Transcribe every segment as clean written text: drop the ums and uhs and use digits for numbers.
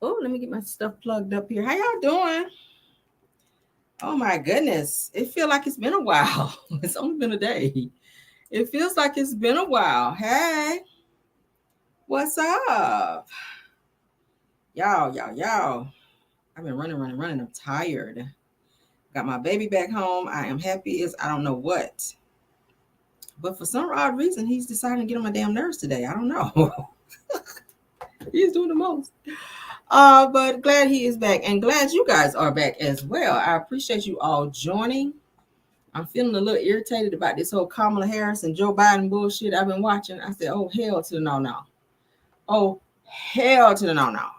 Oh, let me get my stuff plugged up here. How y'all doing? Oh my goodness. It feels like it's been a while. It's only been a day. It feels like it's been a while. Hey, what's up? Y'all. I've been running. I'm tired. Got my baby back home. I am happy as I don't know what. But for some odd reason, he's deciding to get on my damn nerves today. I don't know. He's doing the most. But glad he is back and glad you guys are back as well. I appreciate you all joining. I'm feeling a little irritated about this whole Kamala Harris and Joe Biden bullshit I've been watching. I said, oh, hell to the no. Oh, hell to the no.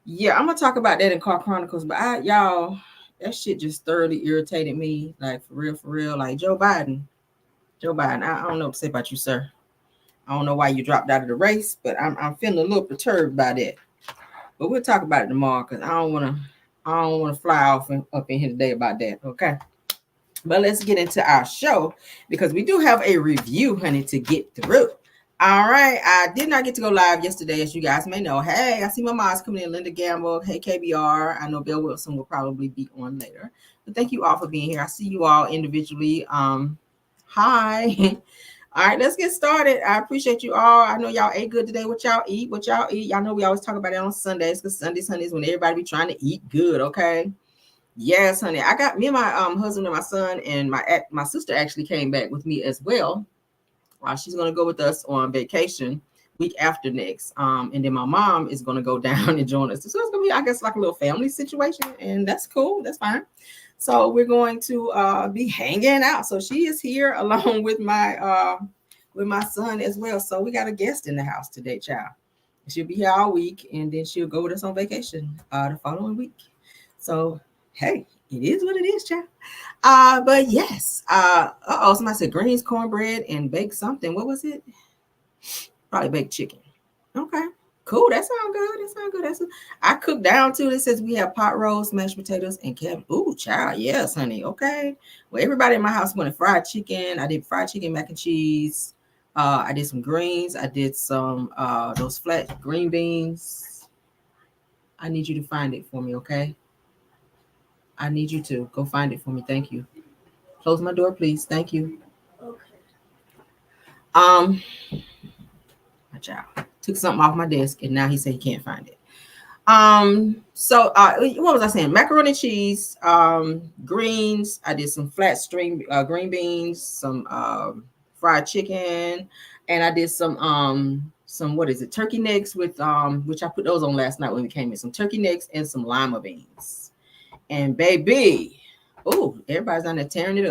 Yeah, I'm going to talk about that in Car Chronicles. But y'all, that shit just thoroughly irritated me. Like, for real. Like, Joe Biden, I don't know what to say about you, sir. I don't know why you dropped out of the race, but I'm feeling a little perturbed by that. But we'll talk about it tomorrow because I don't want to fly off up in here today about that. Okay. But let's get into our show because we do have a review, honey, to get through. All right. I did not get to go live yesterday, as you guys may know. Hey, I see my mom's coming in, Linda Gamble. Hey, KBR. I know Bill Wilson will probably be on later. But thank you all for being here. I see you all individually. Hi. All right, let's get started. I appreciate you all. I know y'all ate good today. What y'all eat? Y'all know we always talk about it on Sundays because Sundays when everybody be trying to eat good, okay? Yes, honey. I got me and my husband and my son and my sister actually came back with me as well. She's gonna go with us on vacation week after next. And then my mom is gonna go down and join us. So it's gonna be, I guess, like a little family situation, and that's cool. That's fine. So we're going to be hanging out. So she is here along with my son as well. So we got a guest in the house today, child. She'll be here all week, and then she'll go with us on vacation the following week. So hey, it is what it is, child. But yes. Somebody said greens, cornbread, and baked something. What was it? Probably baked chicken. Okay. Cool. That sounds good. I cooked down too. It says we have pot roast, mashed potatoes, and cabbage. Ooh, child. Yes, honey. Okay. Well, everybody in my house wanted fried chicken. I did fried chicken, mac and cheese. I did some greens. I did some those flat green beans. I need you to find it for me, okay? I need you to go find it for me. Thank you. Close my door, please. Thank you. Okay. My child took something off my desk, and now he said he can't find it. So what was I saying? Macaroni and cheese, greens. I did some flat string green beans, some fried chicken, and I did some what is it? Turkey necks with which I put those on last night when we came in. Some turkey necks and some lima beans. And baby, oh, everybody's on there tearing it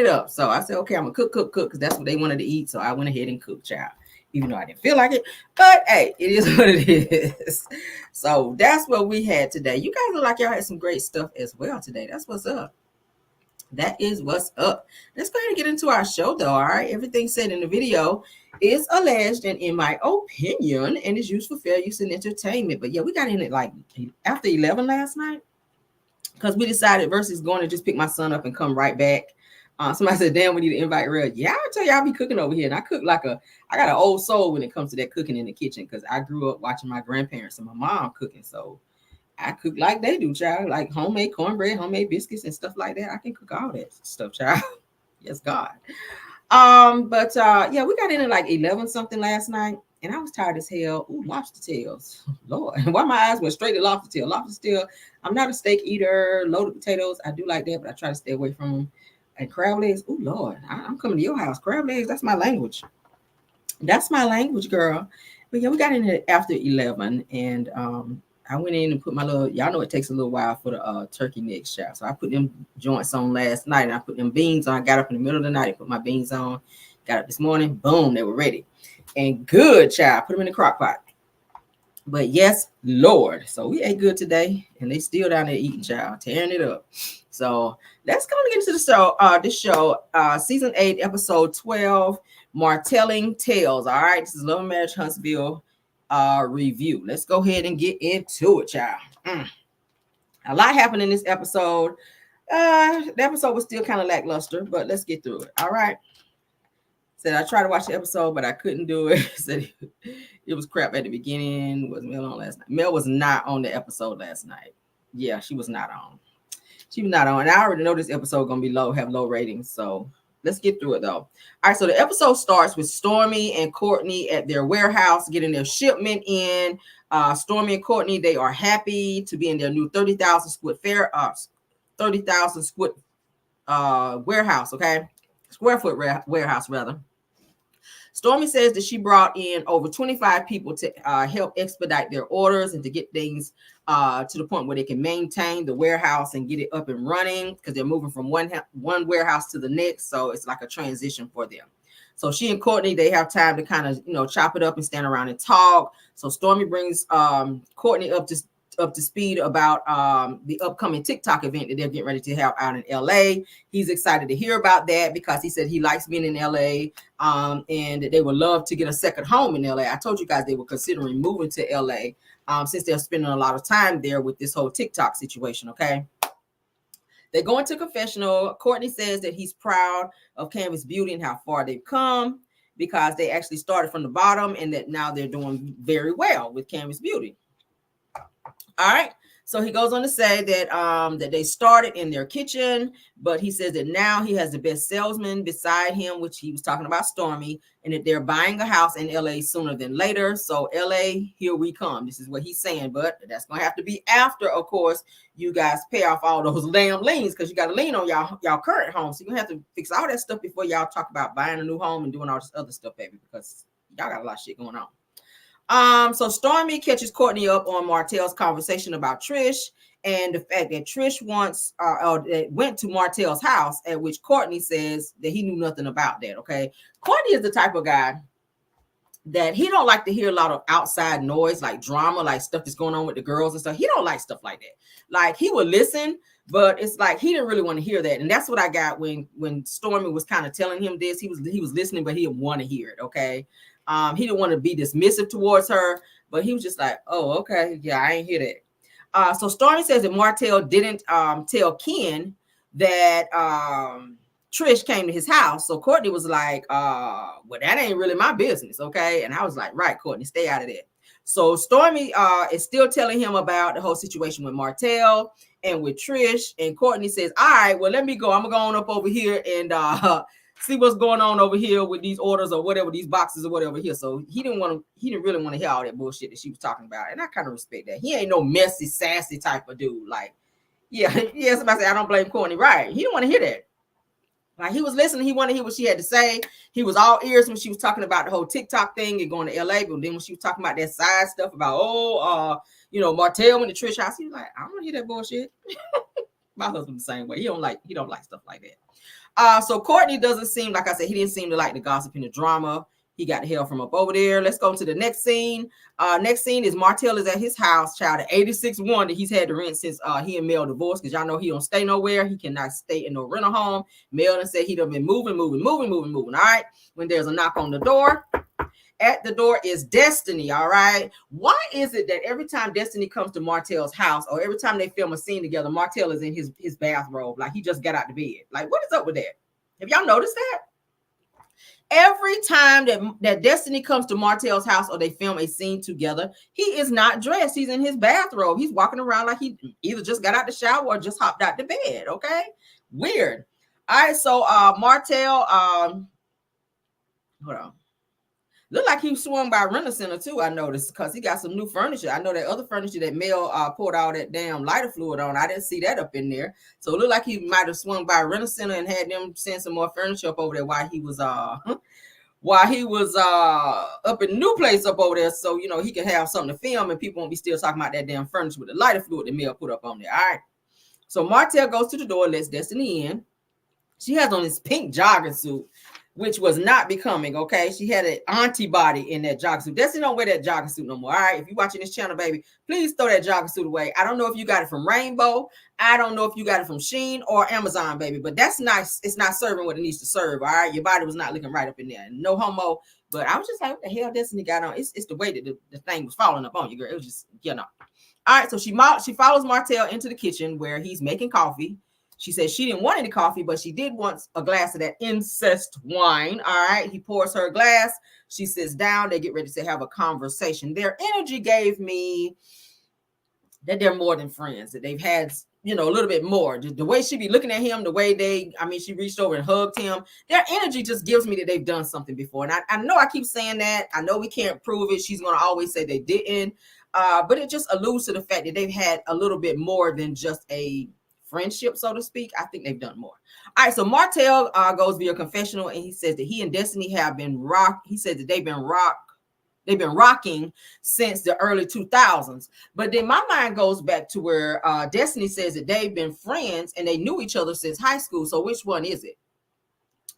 up. So I said, okay, I'm gonna cook because that's what they wanted to eat. So I went ahead and cooked, child. Even though I didn't feel like it, but hey, it is what it is. So that's what we had today. You guys look like y'all had some great stuff as well today. That's what's up. That is what's up. Let's go ahead and get into our show, though. All right, everything said in the video is alleged and in my opinion, and is used for fair use and entertainment. But yeah, we got in it like after 11 last night because we decided versus going to just pick my son up and come right back. Somebody said, damn, we need to invite Real. Yeah, I tell you, I'll be cooking over here. And I cook I got an old soul when it comes to that cooking in the kitchen because I grew up watching my grandparents and my mom cooking. So I cook like they do, child, like homemade cornbread, homemade biscuits and stuff like that. I can cook all that stuff, child. Yes, God. Yeah, we got in at like 11 something last night. And I was tired as hell. Ooh, lobster tails. Lord. Why my eyes went straight to lobster tail. Lobster tail. I'm not a steak eater. Loaded potatoes. I do like that, but I try to stay away from them. And crab legs. Oh, Lord. I'm coming to your house. Crab legs. That's my language. That's my language, girl. But yeah, we got in it after 11. And I went in and put my little, y'all know it takes a little while for the turkey necks, child. So I put them joints on last night. And I put them beans on. I got up in the middle of the night and put my beans on. Got up this morning. Boom. They were ready. And good, child. Put them in the crock pot. But yes, Lord. So we ate good today. And they still down there eating, child. Tearing it up. So let's go and get into the show. This show, season 8, episode 12, Martelling Tales. All right. This is Love and Marriage Huntsville review. Let's go ahead and get into it, child. A lot happened in this episode. The episode was still kind of lackluster, but let's get through it. All right. Said I tried to watch the episode, but I couldn't do it. Said it was crap at the beginning. Was Mel on last night? Mel was not on the episode last night. Yeah, she was not on. She was not on. And I already know this episode gonna be low, have low ratings. So let's get through it though. All right, so the episode starts with Stormy and Courtney at their warehouse getting their shipment in. Stormy and Courtney, they are happy to be in their new 30,000 square warehouse, okay? Square foot warehouse, rather. Stormy says that she brought in over 25 people to help expedite their orders and to get things to the point where they can maintain the warehouse and get it up and running because they're moving from one warehouse to the next. So it's like a transition for them. So she and Courtney, they have time to kind of, chop it up and stand around and talk. So Stormy brings Courtney up to speed about the upcoming TikTok event that they're getting ready to have out in LA. He's excited to hear about that because he said he likes being in LA and that they would love to get a second home in LA. I told you guys they were considering moving to LA since they're spending a lot of time there with this whole TikTok situation, okay? They go into confessional. Courtney says that he's proud of Canvas Beauty and how far they've come because they actually started from the bottom and that now they're doing very well with Canvas Beauty. All right. So he goes on to say that that they started in their kitchen, but he says that now he has the best salesman beside him, which he was talking about Stormy, and that they're buying a house in LA sooner than later. So LA, here we come. This is what he's saying, but that's going to have to be after, of course, you guys pay off all those damn liens because you got to lien on y'all current home. So you're going to have to fix all that stuff before y'all talk about buying a new home and doing all this other stuff, baby, because y'all got a lot of shit going on. So Stormy catches Courtney up on Martell's conversation about Trish and the fact that Trish went to Martell's house, at which Courtney says that he knew nothing about that. Okay, Courtney is the type of guy that he don't like to hear a lot of outside noise, like drama, like stuff that's going on with the girls and stuff. He don't like stuff like that. Like he would listen, but it's like he didn't really want to hear that. And that's what I got when Stormy was kind of telling him this. He was listening, but he didn't want to hear it. Okay. He didn't want to be dismissive towards her, but he was just like, oh, okay. Yeah, I ain't hear that. So Stormy says that Martell didn't tell Ken that Trish came to his house. So Courtney was like, well, that ain't really my business. Okay. And I was like, right, Courtney, stay out of that. So Stormy is still telling him about the whole situation with Martell and with Trish. And Courtney says, all right, well, let me go. I'm going to go on up over here and see what's going on over here with these orders or whatever, these boxes or whatever here. So he didn't really want to hear all that bullshit that she was talking about. And I kind of respect that. He ain't no messy, sassy type of dude. Like, yeah, somebody say, I don't blame Courtney. Right. He didn't want to hear that. Like he was listening. He wanted to hear what she had to say. He was all ears when she was talking about the whole TikTok thing and going to LA. But then when she was talking about that side stuff about, Martell went to Trish house, he was like, I don't want to hear that bullshit. My husband the same way. He don't like stuff like that. So Courtney doesn't seem, like I said, he didn't seem to like the gossip and the drama. He got the hell from up over there. Let's go to the next scene. Next scene is Martell is at his house, child, at 86-1 that he's had to rent since he and Mel divorced, because y'all know he don't stay nowhere. He cannot stay in no rental home. Mel done said he done been moving. All right. When there's a knock on the door, at the door is Destiny. All right. Why is it that every time Destiny comes to Martell's house or every time they film a scene together, Martell is in his bathrobe, like he just got out of bed? Like, what is up with that? Have y'all noticed that? Every time that Destiny comes to Martell's house or they film a scene together, he is not dressed. He's in his bathrobe. He's walking around like he either just got out the shower or just hopped out the bed. Okay. Weird. All right. So Martell, hold on. Look like he swung by Renter Center too, I noticed, because he got some new furniture. I know that other furniture that Mel poured all that damn lighter fluid on, I didn't see that up in there. So it looked like he might have swung by Renter Center and had them send some more furniture up over there while he was up in the new place up over there, so he can have something to film and people won't be still talking about that damn furniture with the lighter fluid that Mel put up on there. All right. So Martell goes to the door, lets Destiny in. She has on this pink jogging suit, which was not becoming, okay? She had an auntie body in that jogging suit. Destiny don't wear that jogging suit no more, all right? If you're watching this channel, baby, please throw that jogging suit away. I don't know if you got it from Rainbow. I don't know if you got it from Shein or Amazon, baby, but that's nice. It's not serving what it needs to serve, all right? Your body was not looking right up in there. No homo, but I was just like, what the hell Destiny got on? It's the way that the thing was falling up on you, girl. It was just, All right, so she follows Martell into the kitchen where he's making coffee. She said she didn't want any coffee, but she did want a glass of that incest wine. All right. He pours her a glass. She sits down. They get ready to have a conversation. Their energy gave me that they're more than friends, that they've had, a little bit more. The way she be looking at him, the way she reached over and hugged him. Their energy just gives me that they've done something before. And I know I keep saying that. I know we can't prove it. She's going to always say they didn't. But it just alludes to the fact that they've had a little bit more than just a friendship, so to speak. I think they've done more. All right, so Martell goes via confessional, and he says that he and Destiny have been He said that they've been rocking since the early 2000s. But then my mind goes back to where Destiny says that they've been friends and they knew each other since high school. So which one is it?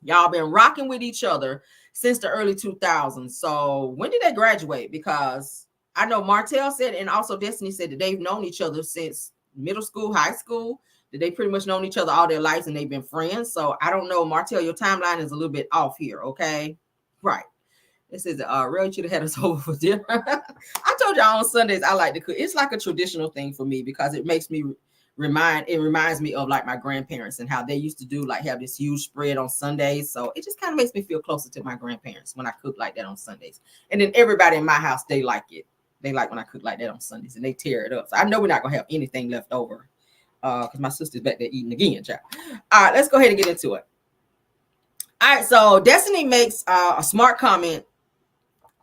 Y'all been rocking with each other since the early 2000s. So when did they graduate? Because I know Martell said, and also Destiny said that they've known each other since middle school, high school, that they pretty much known each other all their lives and they've been friends. So I don't know, Martell, your timeline is a little bit off here, okay? Right. It says, really should have had us over for dinner. I told y'all on Sundays I like to cook. It's like a traditional thing for me because it makes me reminds me of like my grandparents and how they used to do, like have this huge spread on Sundays. So it just kind of makes me feel closer to my grandparents when I cook like that on Sundays. And then everybody in my house, they like it. They like when I cook like that on Sundays and they tear it up. So I know we're not gonna have anything left over because my sister's back there eating again, child. All right, let's go ahead and get into it. All right, so Destiny makes a smart comment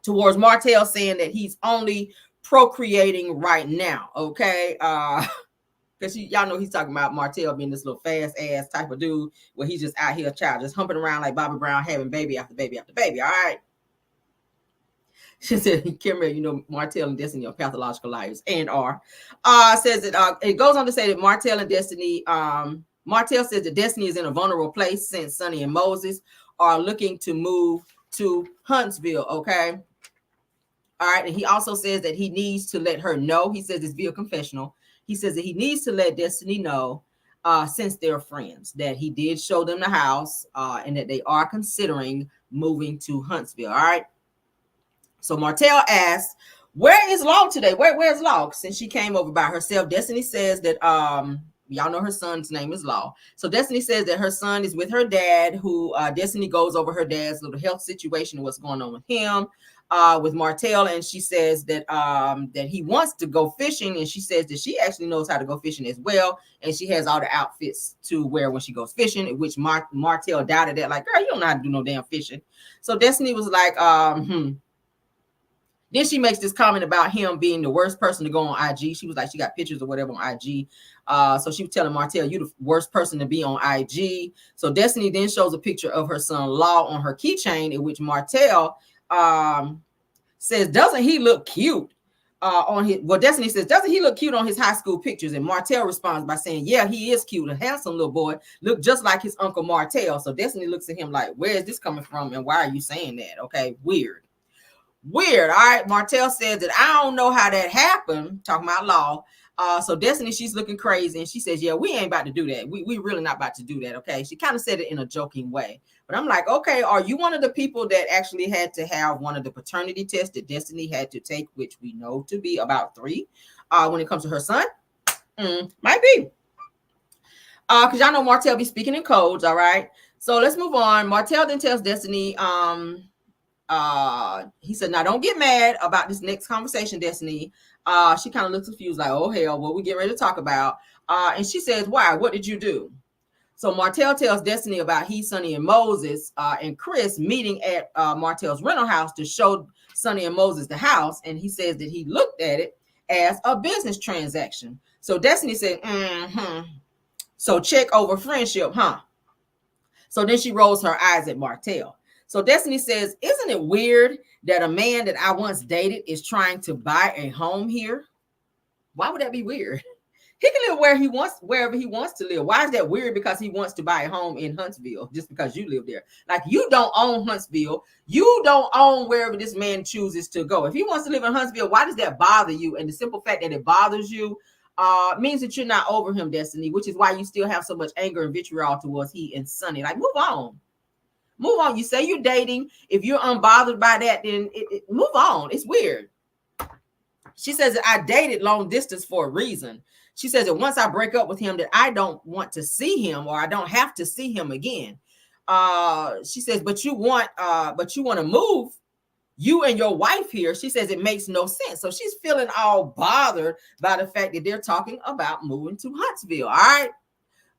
towards Martell, saying that he's only procreating right now, okay? Because y'all know he's talking about Martell being this little fast ass type of dude where he's just out here, child, just humping around like Bobby Brown, having baby after baby after baby, all right? She said, Kimberly, Martell and Destiny are pathological liars and are. Says that it goes on to say that Martell and Destiny, Martell says that Destiny is in a vulnerable place since Sonny and Moses are looking to move to Huntsville, okay? All right, and he also says that he needs to let her know. He says it's via confessional. He says that he needs to let Destiny know, since they're friends, that he did show them the house and that they are considering moving to Huntsville, all right? So Martell asks, where is Lamh today? Where's Lamh? Since she came over by herself. Destiny says that, y'all know her son's name is Lamh. So Destiny says that her son is with her dad, who Destiny goes over her dad's little health situation and what's going on with him. With Martell, and she says that that he wants to go fishing, and she says that she actually knows how to go fishing as well, and she has all the outfits to wear when she goes fishing, which Martell doubted that, like, girl, you don't know how to do no damn fishing. So Destiny was like, Then she makes this comment about him being the worst person to go on IG. She was like, she got pictures or whatever on IG. So she was telling Martell, you the worst person to be on IG. So Destiny then shows a picture of her son Lamh on her keychain, in which Martell says, doesn't he look cute Destiny says, doesn't he look cute on his high school pictures? And Martell responds by saying, yeah, he is cute, a handsome little boy, look just like his uncle Martell. So Destiny looks at him like, where is this coming from and why are you saying that? Okay, weird. All right, Martell says that I don't know how that happened, talking about Lamh. So Destiny, she's looking crazy, and she says, yeah, we ain't about to do that. We really not about to do that, okay? She kind of said it in a joking way. But I'm like, okay, are you one of the people that actually had to have one of the paternity tests that Destiny had to take, which we know to be about 3 when it comes to her son? Might be. Because y'all know Martell be speaking in codes, all right? So let's move on. Martell then tells Destiny, he said, now don't get mad about this next conversation, Destiny. She kind of looks confused, like, oh hell, what we get ready to talk about? And she says, why? What did you do? So Martell tells Destiny about he, Sonny, and Moses and Chris meeting at Martell's rental house to show Sonny and Moses the house. And he says that he looked at it as a business transaction. So Destiny said, so check over friendship, huh? So then she rolls her eyes at Martell. So Destiny says, isn't it weird that a man that I once dated is trying to buy a home here? Why would that be weird? He can live wherever he wants to live. Why is that weird? Because he wants to buy a home in Huntsville just because you live there. Like, you don't own Huntsville. You don't own wherever this man chooses to go. If he wants to live in Huntsville, why does that bother you? And the simple fact that it bothers you means that you're not over him, Destiny, which is why you still have so much anger and vitriol towards he and Sonny. Like, move on. Move on. You say you're dating. If you're unbothered by that, then move on. It's weird. She says that I dated long distance for a reason. She says that once I break up with him, that I don't want to see him, or I don't have to see him again. She says, but you want to move you and your wife here. She says it makes no sense. So she's feeling all bothered by the fact that they're talking about moving to Huntsville. All right.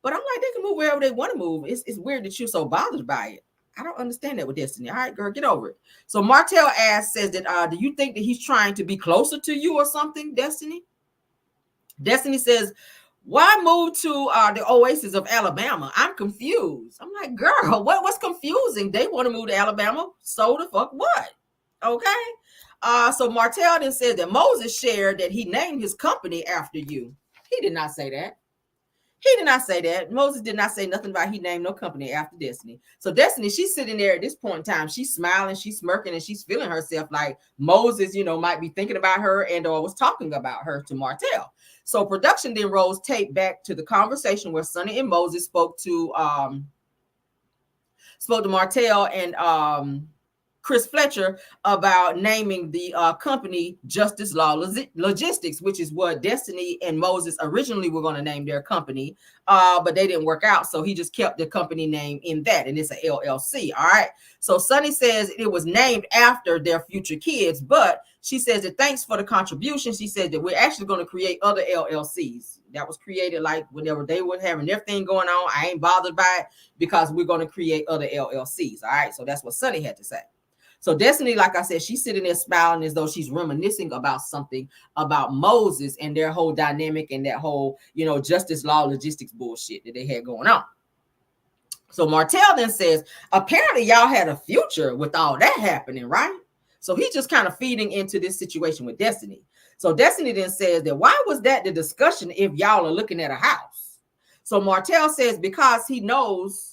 But I'm like, they can move wherever they want to move. It's weird that you're so bothered by it. I don't understand that with Destiny. All right, girl, get over it. So Martell says that, do you think that he's trying to be closer to you or something, Destiny? Destiny says, why move to the oasis of Alabama? I'm confused. I'm like, girl, what's confusing? They want to move to Alabama. So the fuck what? Okay. So Martell then says that Moses shared that he named his company after you. He did not say that. He did not say that. Moses did not say nothing about he named no company after Destiny. So Destiny, she's sitting there at this point in time. She's smiling, she's smirking, and she's feeling herself like Moses, might be thinking about her and or was talking about her to Martell. So production then rolls tape back to the conversation where Sonny and Moses spoke to Martell and Chris Fletcher about naming the company Justice Law Logistics, which is what Destiny and Moses originally were going to name their company, but they didn't work out. So he just kept the company name in that, and it's an LLC. All right. So Sonny says it was named after their future kids, but she says that thanks for the contribution. She said that we're actually going to create other LLCs. That was created like whenever they were having their thing going on. I ain't bothered by it because we're going to create other LLCs. All right. So that's what Sonny had to say. So Destiny, like I said, she's sitting there smiling as though she's reminiscing about something about Moses and their whole dynamic and that whole, justice law logistics bullshit that they had going on. So Martell then says, apparently y'all had a future with all that happening, right? So he's just kind of feeding into this situation with Destiny. So Destiny then says that why was that the discussion if y'all are looking at a house? So Martell says because he knows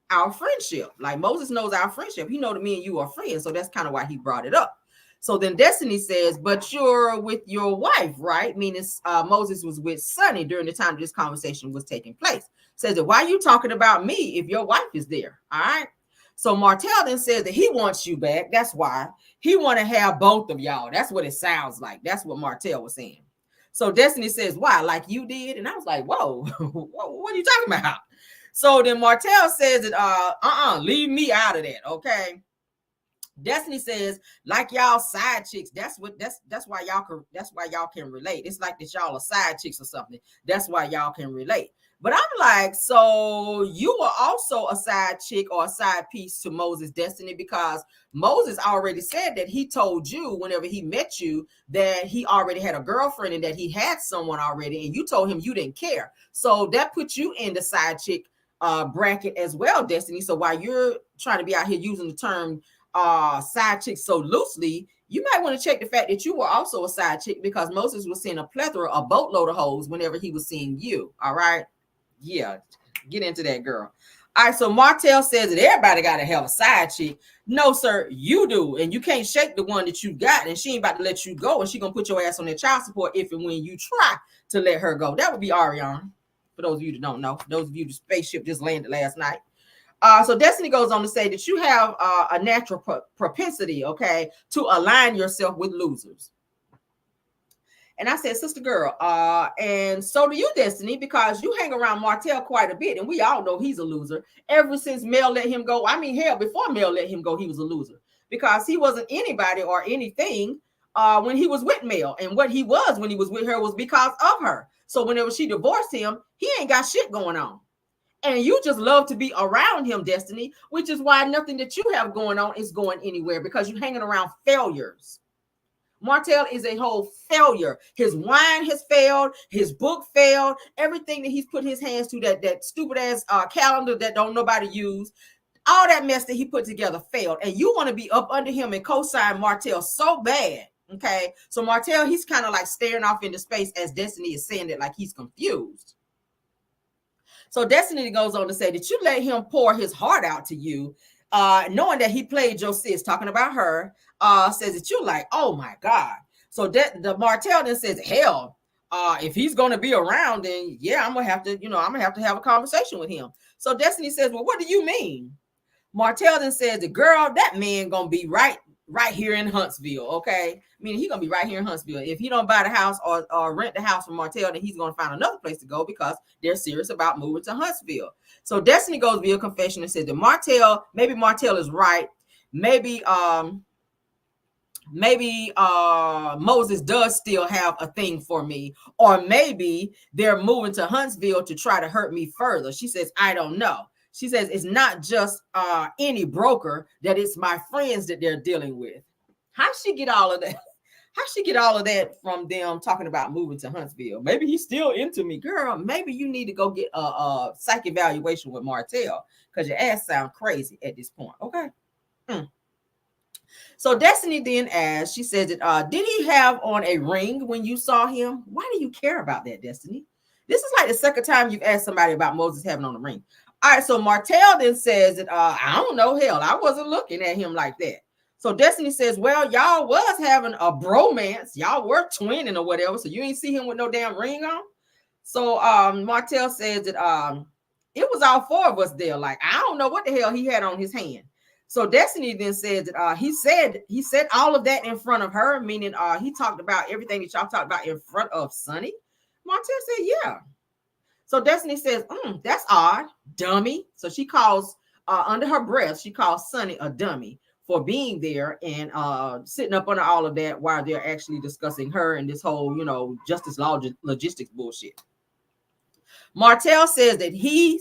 our friendship. Like Moses knows our friendship. He know that me and you are friends. So that's kind of why he brought it up. So then Destiny says, but you're with your wife, right? Meaning Moses was with Sonny during the time this conversation was taking place. Says that why are you talking about me if your wife is there? All right. So Martell then says that he wants you back. That's why he want to have both of y'all. That's what it sounds like. That's what Martell was saying. So Destiny says, why? Like you did? And I was like, whoa, what are you talking about? So then Martell says that leave me out of that, okay? Destiny says, like y'all side chicks, that's why y'all can relate. It's like that y'all are side chicks or something. That's why y'all can relate. But I'm like, so you were also a side chick or a side piece to Moses' Destiny, because Moses already said that he told you whenever he met you that he already had a girlfriend and that he had someone already, and you told him you didn't care. So that put you in the side chick bracket as well, Destiny. So while you're trying to be out here using the term side chick so loosely, you might want to check the fact that you were also a side chick, because Moses was seeing a plethora, a boatload of hoes whenever he was seeing you. All right. Yeah. Get into that, girl. All right. So Martell says that everybody got to have a side chick. No, sir, you do. And you can't shake the one that you got, and she ain't about to let you go, and she going to put your ass on that child support if and when you try to let her go. That would be Ariana. For those of you that don't know, those of you the spaceship just landed last night. So Destiny goes on to say that you have a natural propensity, okay, to align yourself with losers. And I said, sister girl, and so do you, Destiny, because you hang around Martell quite a bit, and we all know he's a loser. Ever since Mel let him go, I mean, hell, before Mel let him go, he was a loser, because he wasn't anybody or anything when he was with Mel, and what he was when he was with her was because of her. So whenever she divorced him, he ain't got shit going on. And you just love to be around him, Destiny, which is why nothing that you have going on is going anywhere, because you're hanging around failures. Martell is a whole failure. His wine has failed. His book failed. Everything that he's put his hands to, that stupid ass calendar that don't nobody use, all that mess that he put together failed. And you want to be up under him and co-sign Martell so bad. Okay, so Martell, he's kind of like staring off into space as Destiny is saying it like he's confused. So Destiny goes on to say that you let him pour his heart out to you, knowing that he played your sis, talking about her, says that you're like, oh my God. So the Martell then says, hell, if he's going to be around, then yeah, I'm going to have to have a conversation with him. So Destiny says, well, what do you mean? Martell then says, the girl, that man going to be right right here in Huntsville, okay? Meaning he's gonna be right here in Huntsville. If he don't buy the house or rent the house from Martell, then he's gonna find another place to go because they're serious about moving to Huntsville. So Destiny goes via confession and says that maybe Martell is right. Maybe Moses does still have a thing for me, or maybe they're moving to Huntsville to try to hurt me further. She says, I don't know. She says it's not just any broker, that it's my friends that they're dealing with. How she get all of that? How she get all of that from them talking about moving to Huntsville? Maybe he's still into me. Girl, maybe you need to go get a psych evaluation with Martell because your ass sound crazy at this point. Okay. So Destiny then asked, she said that, did he have on a ring when you saw him? Why do you care about that, Destiny? This is like the second time you've asked somebody about Moses having on a ring. All right, so Martell then says that, I don't know, hell, I wasn't looking at him like that. So Destiny says, well, y'all was having a bromance. Y'all were twinning or whatever, so you ain't see him with no damn ring on. So Martell says that it was all four of us there. Like, I don't know what the hell he had on his hand. So Destiny then says that he said all of that in front of her, meaning he talked about everything that y'all talked about in front of Sonny. Martell said, yeah. So Destiny says, that's odd, dummy. So she calls, under her breath, she calls Sonny a dummy for being there and sitting up under all of that while they're actually discussing her and this whole, justice logistics bullshit. Martell says that he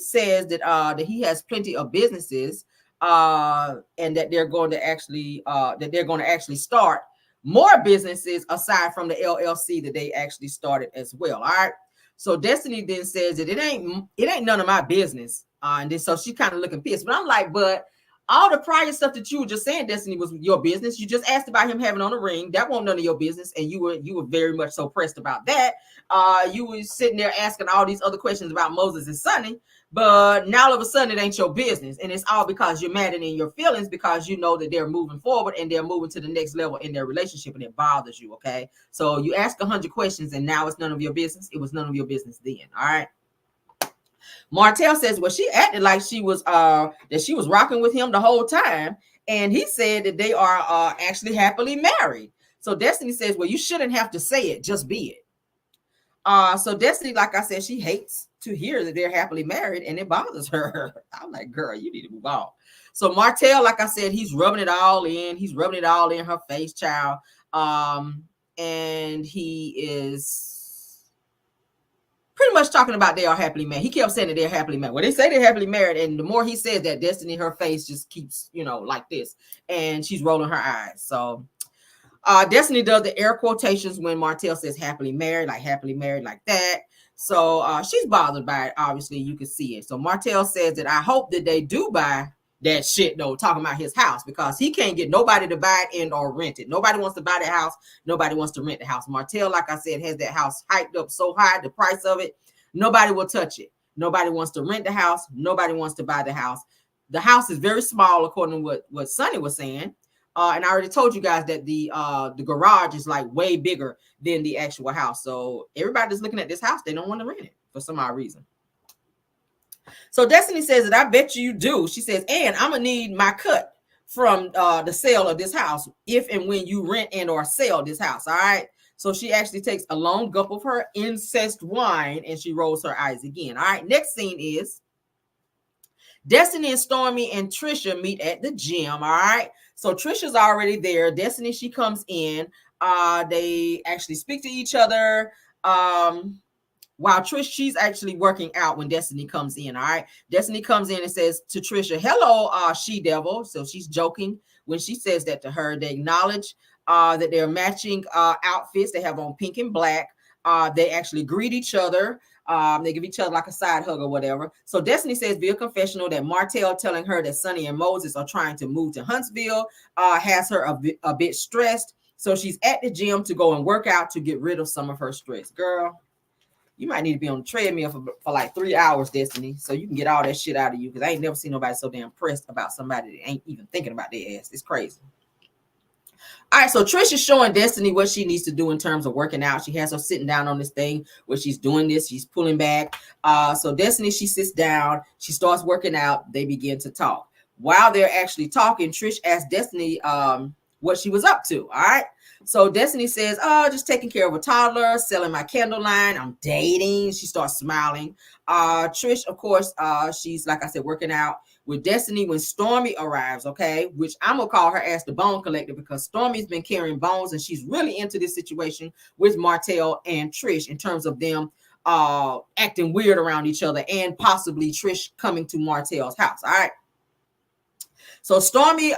has plenty of businesses and that they're going to actually start more businesses aside from the LLC that they actually started as well. All right. So Destiny then says that it ain't none of my business. And then so she kind of looking pissed. But I'm like, but all the prior stuff that you were just saying, Destiny, was your business. You just asked about him having on a ring. That wasn't none of your business. And you were very much so pressed about that. You were sitting there asking all these other questions about Moses and Sonny. But now all of a sudden it ain't your business. And it's all because you're mad and in your feelings because you know that they're moving forward and they're moving to the next level in their relationship and it bothers you. Okay. So you ask 100 questions and now it's none of your business. It was none of your business then. All right. Martell says, well, she acted like she was rocking with him the whole time. And he said that they are actually happily married. So Destiny says, well, you shouldn't have to say it, just be it. So Destiny, like I said, she hates to hear that they're happily married and it bothers her. I'm like, girl, you need to move on. So Martell, like I said, he's rubbing it all in. He's rubbing it all in her face, child. And he is pretty much talking about they are happily married. He kept saying that they're happily married. Well, they say they're happily married. And the more he says that, Destiny, her face just keeps, like this. And she's rolling her eyes. So Destiny does the air quotations when Martell says happily married like that. So she's bothered by it. Obviously, you can see it. So Martell says that I hope that they do buy that shit, though, talking about his house, because he can't get nobody to buy it and or rent it. Nobody wants to buy that house. Nobody wants to rent the house. Martell, like I said, has that house hyped up so high, the price of it, nobody will touch it. Nobody wants to rent the house. Nobody wants to buy the house. The house is very small, according to what Sonny was saying. And I already told you guys that the garage is like way bigger than the actual house. So everybody that's looking at this house, they don't want to rent it for some odd reason. So Destiny says that I bet you do. She says, and I'm gonna need my cut from the sale of this house if and when you rent and or sell this house. All right. So she actually takes a long gulp of her incest wine and she rolls her eyes again. All right. Next scene is Destiny and Stormy and Trisha meet at the gym. All right. So Trisha's already there. Destiny, she comes in. They actually speak to each other. While Trish, she's actually working out when Destiny comes in. All right. Destiny comes in and says to Trisha, hello, she-devil. So she's joking when she says that to her. They acknowledge that they're matching outfits. They have on pink and black. They actually greet each other. They give each other like a side hug or whatever. So Destiny says via confessional that Martell telling her that Sonny and Moses are trying to move to Huntsville has her a bit stressed. So she's at the gym to go and work out to get rid of some of her stress. Girl, you might need to be on the treadmill for like 3 hours, Destiny, so you can get all that shit out of you, because I ain't never seen nobody so damn pressed about somebody that ain't even thinking about their ass. It's crazy. All right, so Trish is showing Destiny what she needs to do in terms of working out. She has her sitting down on this thing where she's doing this. She's pulling back. So Destiny, she sits down. She starts working out. They begin to talk. While they're actually talking, Trish asks Destiny what she was up to. All right. So Destiny says, oh, just taking care of a toddler, selling my candle line. I'm dating. She starts smiling. Trish, of course, she's, like I said, working out with Destiny when Stormy arrives, okay, which I'm going to call her as the bone collector because Stormy's been carrying bones and she's really into this situation with Martell and Trish in terms of them acting weird around each other and possibly Trish coming to Martell's house. All right. So Stormy,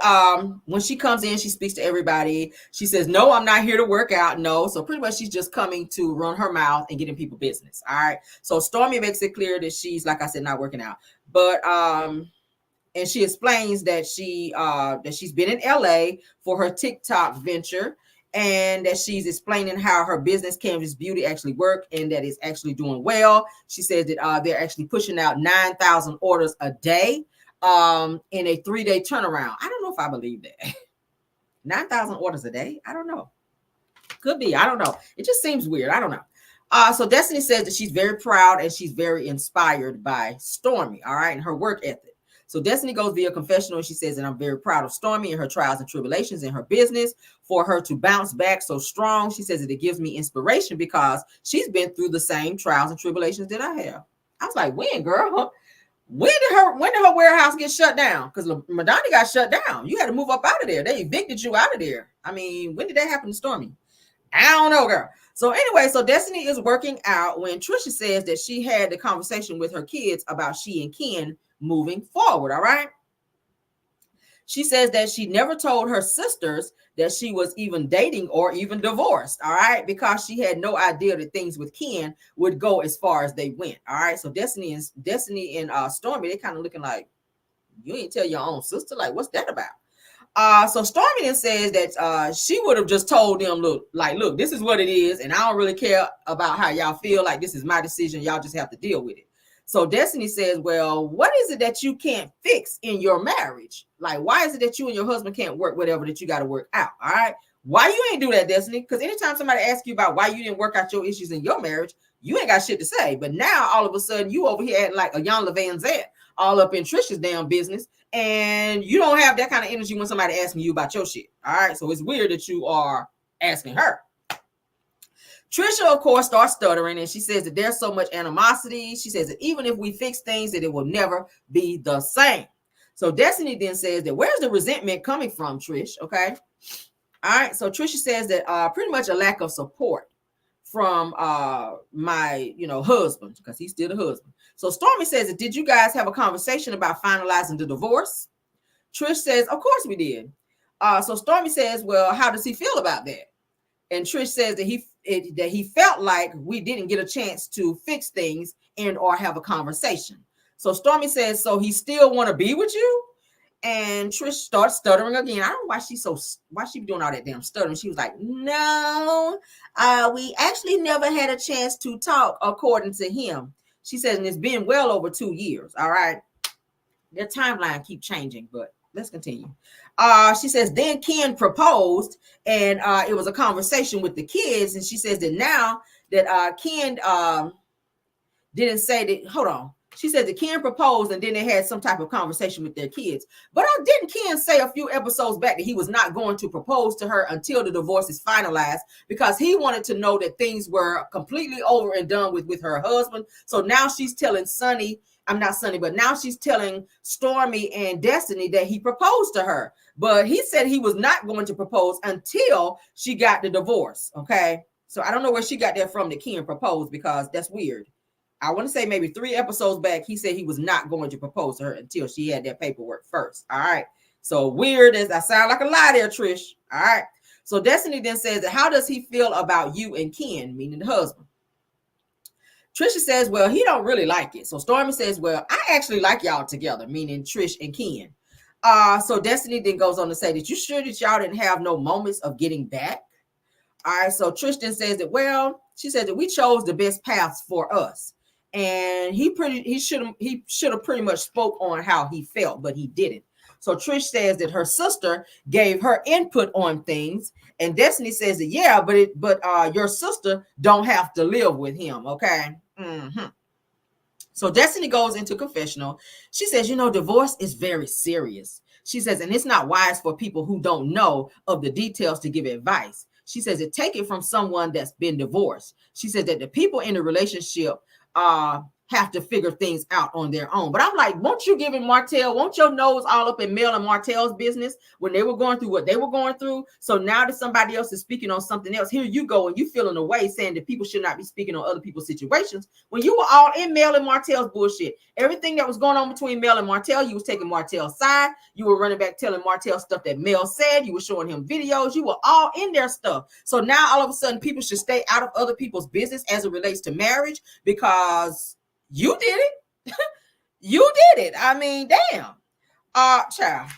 when she comes in, she speaks to everybody. She says, no, I'm not here to work out. No. So pretty much she's just coming to run her mouth and get in people business. All right. So Stormy makes it clear that she's, like I said, not working out. But and she explains that she's been in LA for her TikTok venture and that she's explaining how her business Canvas Beauty actually work and that it's actually doing well. She says that they're actually pushing out 9,000 orders a day in a 3-day turnaround. I don't know if I believe that. 9,000 orders a day? I don't know. Could be. I don't know. It just seems weird. I don't know. So Destiny says that she's very proud and she's very inspired by Stormy, all right, and her work ethic. So Destiny goes via confessional and she says that I'm very proud of Stormy and her trials and tribulations in her business for her to bounce back so strong. She says that it gives me inspiration because she's been through the same trials and tribulations that I have. I was like, when, girl? When did her warehouse get shut down? Because Madonna got shut down. You had to move up out of there. They evicted you out of there. I mean, when did that happen to Stormy? I don't know, girl. So anyway, so Destiny is working out when Trisha says that she had the conversation with her kids about she and Ken moving forward. All right. She says that she never told her sisters that she was even dating or even divorced. All right. Because she had no idea that things with Ken would go as far as they went. All right. So Destiny and Stormy, they kind of looking like, you ain't tell your own sister. Like, what's that about? So Stormy then says that she would have just told them, look, this is what it is. And I don't really care about how y'all feel. Like, this is my decision. Y'all just have to deal with it. So Destiny says, well, what is it that you can't fix in your marriage? Like, why is it that you and your husband can't work whatever that you got to work out? All right. Why you ain't do that, Destiny? Because anytime somebody asks you about why you didn't work out your issues in your marriage, you ain't got shit to say. But now all of a sudden you over here acting like a Jan Van Zant all up in Trisha's damn business. And you don't have that kind of energy when somebody asking you about your shit. All right. So it's weird that you are asking her. Trisha, of course, starts stuttering and she says that there's so much animosity. She says that even if we fix things, that it will never be the same. So Destiny then says that where's the resentment coming from, Trish? Okay. All right. So Trisha says that pretty much a lack of support from my, husband, because he's still the husband. So Stormy says that, did you guys have a conversation about finalizing the divorce? Trish says, of course we did. So Stormy says, well, how does he feel about that? And Trish says that he felt like we didn't get a chance to fix things and or have a conversation. So Stormy says, so he still want to be with you? And Trish starts stuttering again. I don't know why she be doing all that damn stuttering. She was like, no, we actually never had a chance to talk, according to him. She says, and it's been well over 2 years. All right. Their timeline keep changing, but let's continue. She says, then Ken proposed, and it was a conversation with the kids. And she says that now that Ken didn't say that, hold on. She said that Ken proposed, and then they had some type of conversation with their kids. But didn't Ken say a few episodes back that he was not going to propose to her until the divorce is finalized because he wanted to know that things were completely over and done with her husband? So now she's telling now she's telling Stormy and Destiny that he proposed to her. But he said he was not going to propose until she got the divorce. Okay. So I don't know where she got that from, that Ken proposed, because that's weird. I want to say maybe 3 episodes back, he said he was not going to propose to her until she had that paperwork first. All right. So weird as I sound like a lie there, Trish. All right. So Destiny then says that, how does he feel about you and Ken, meaning the husband? Trisha says, well, he don't really like it. So Stormy says, well, I actually like y'all together, meaning Trish and Ken. So Destiny then goes on to say that, you sure that y'all didn't have no moments of getting back? All right. So Trish then says that, well, she said that we chose the best paths for us. And he should have pretty much spoke on how he felt, but he didn't. So Trish says that her sister gave her input on things, and Destiny says that, yeah, but your sister don't have to live with him. Okay. Mm-hmm. So Destiny goes into confessional. She says, divorce is very serious. She says, and it's not wise for people who don't know of the details to give advice. She says, take it from someone that's been divorced. She said that the people in the relationship have to figure things out on their own. But I'm like, won't you giving Martell, won't your nose all up in Mel and Martell's business when they were going through what they were going through? So now that somebody else is speaking on something else, here you go and you feeling away saying that people should not be speaking on other people's situations when you were all in Mel and Martell's bullshit. Everything that was going on between Mel and Martell, you was taking Martell's side. You were running back telling Martell stuff that Mel said. You were showing him videos. You were all in their stuff. So now all of a sudden people should stay out of other people's business as it relates to marriage because you did it. You did it. I mean, damn. Child.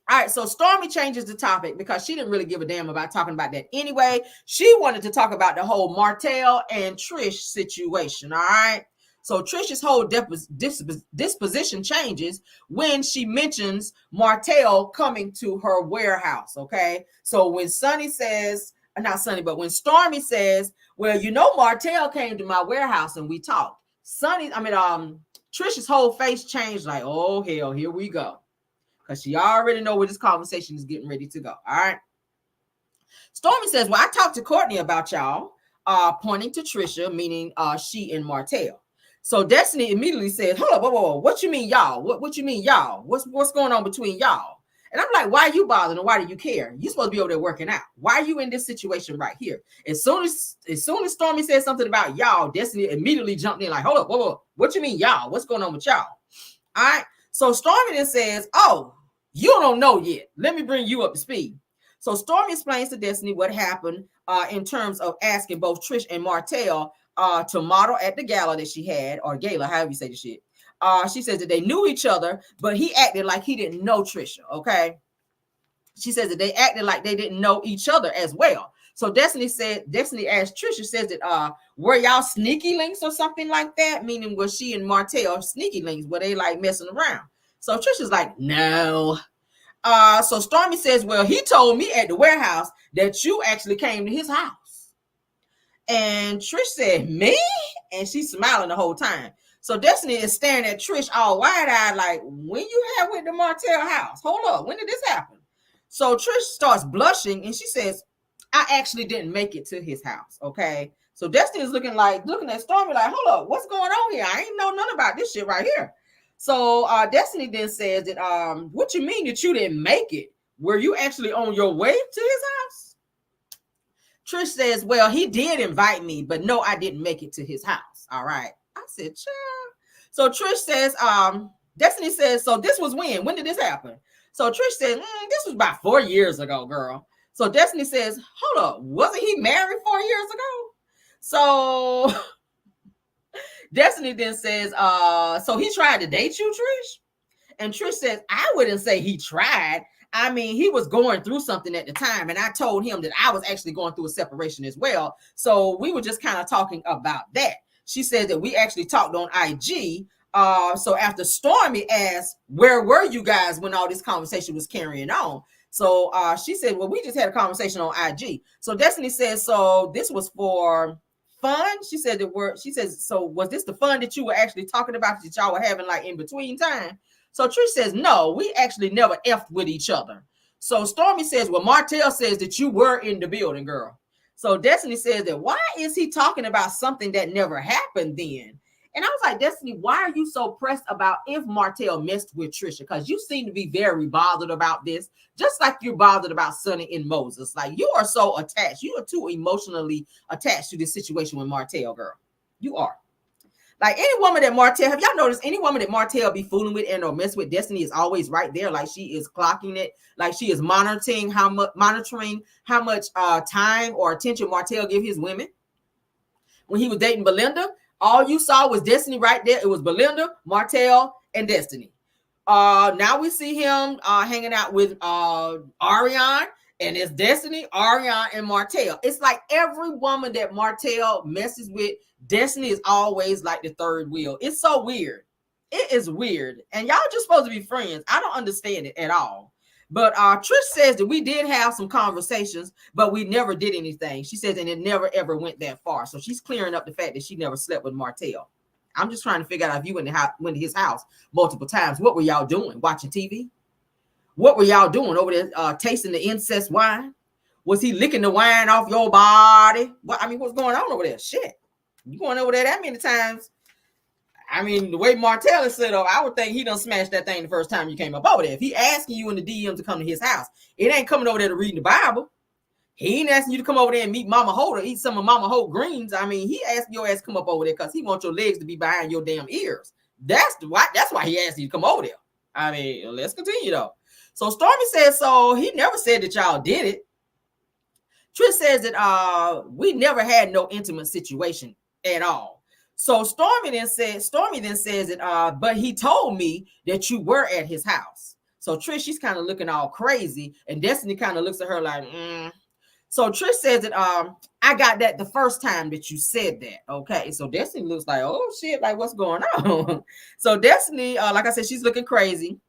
All right, so Stormy changes the topic because she didn't really give a damn about talking about that anyway. She wanted to talk about the whole Martell and Trish situation, all right? So Trish's whole disposition changes when she mentions Martell coming to her warehouse, okay? So when Sonny says, not Sonny, but when Stormy says, well, you know, Martell came to my warehouse and we talked. Trish's whole face changed like, oh, hell, here we go. Because she already know where this conversation is getting ready to go, all right? Stormy says, well, I talked to Courtney about y'all, pointing to Trisha, meaning she and Martell. So Destiny immediately says, hold up, whoa, what you mean y'all? What you mean y'all? What's going on between y'all? And I'm like, why are you bothering and why do you care? You're supposed to be over there working out. Why are you in this situation right here? As soon as Stormy said something about y'all, Destiny immediately jumped in like, hold up, whoa, what you mean y'all? What's going on with y'all? All right. So Stormy then says, oh, you don't know yet. Let me bring you up to speed. So Stormy explains to Destiny what happened in terms of asking both Trish and Martell to model at the gala that she had, or gala, however you say the shit. She says that they knew each other, but he acted like he didn't know Trisha, okay? She says that they acted like they didn't know each other as well. So Destiny asked Trisha, says that were y'all sneaky links or something like that? Meaning was she and Martell sneaky links? Were they like messing around? So Trisha's like, no. So Stormy says, well, he told me at the warehouse that you actually came to his house. And Trish said, me? And she's smiling the whole time. So Destiny is staring at Trish all wide-eyed like, when you had with the Martell house? Hold up, when did this happen? So Trish starts blushing and she says, I actually didn't make it to his house, okay? So Destiny is looking at Stormy like, hold up, what's going on here? I ain't know nothing about this shit right here. So Destiny then says that, what you mean that you didn't make it? Were you actually on your way to his house? Trish says, well, he did invite me, but no, I didn't make it to his house. All right. I said, chill. So Trish says, Destiny says, so this was when? When did this happen? So Trish says, this was about 4 years ago, girl. So Destiny says, hold up, wasn't he married 4 years ago? So Destiny then says, so he tried to date you, Trish? And Trish says, I wouldn't say he tried. I mean, he was going through something at the time, and I told him that I was actually going through a separation as well. So we were just kind of talking about that. She said that we actually talked on IG. So after Stormy asked, where were you guys when all this conversation was carrying on? So she said, well, we just had a conversation on IG. So Destiny says, so this was for fun? She said so was this the fun that you were actually talking about that y'all were having like in between time? So Trish says, no, we actually never effed with each other. So Stormy says, well, Martell says that you were in the building, girl. So Destiny says that, why is he talking about something that never happened then? And I was like, Destiny, why are you so pressed about if Martell messed with Trisha? Because you seem to be very bothered about this, just like you're bothered about Sonny and Moses. Like, you are so attached. You are too emotionally attached to this situation with Martell, girl. You are. Like, any woman that Martell, have y'all noticed any woman that Martell be fooling with and or mess with, Destiny is always right there. Like, she is clocking it. Like, she is monitoring how much time or attention Martell give his women. When he was dating Belinda, all you saw was Destiny right there. It was Belinda, Martell, and Destiny. Now we see him hanging out with Ariane, and it's Destiny, Ariane, and Martell. It's like every woman that Martell messes with, Destiny is always like the third wheel. It's so weird. It is weird. And y'all just supposed to be friends. I don't understand it at all. But Trish says that we did have some conversations, but we never did anything. She says, and it never, ever went that far. So she's clearing up the fact that she never slept with Martell. I'm just trying to figure out if you went to his house multiple times. What were y'all doing? Watching TV? What were y'all doing over there? Tasting the incest wine? Was he licking the wine off your body? What I mean, what's going on over there? Shit, you going over there that many times? I mean, the way Martell is set up, I would think he done smashed that thing the first time you came up over there. If he asking you in the DM to come to his house, it ain't coming over there to read the Bible. He ain't asking you to come over there and meet Mama Holt or eat some of Mama Holt greens. I mean, he asked your ass to come up over there because he wants your legs to be behind your damn ears. That's why he asked you to come over there. I mean, let's continue though. So Stormy says, so he never said that y'all did it. Trish says that we never had no intimate situation at all. So Stormy then says that but he told me that you were at his house. So Trish, she's kind of looking all crazy, and Destiny kind of looks at her like, So Trish says that I got that the first time that you said that. Okay. So Destiny looks like, oh shit, like what's going on? So Destiny, like I said, she's looking crazy.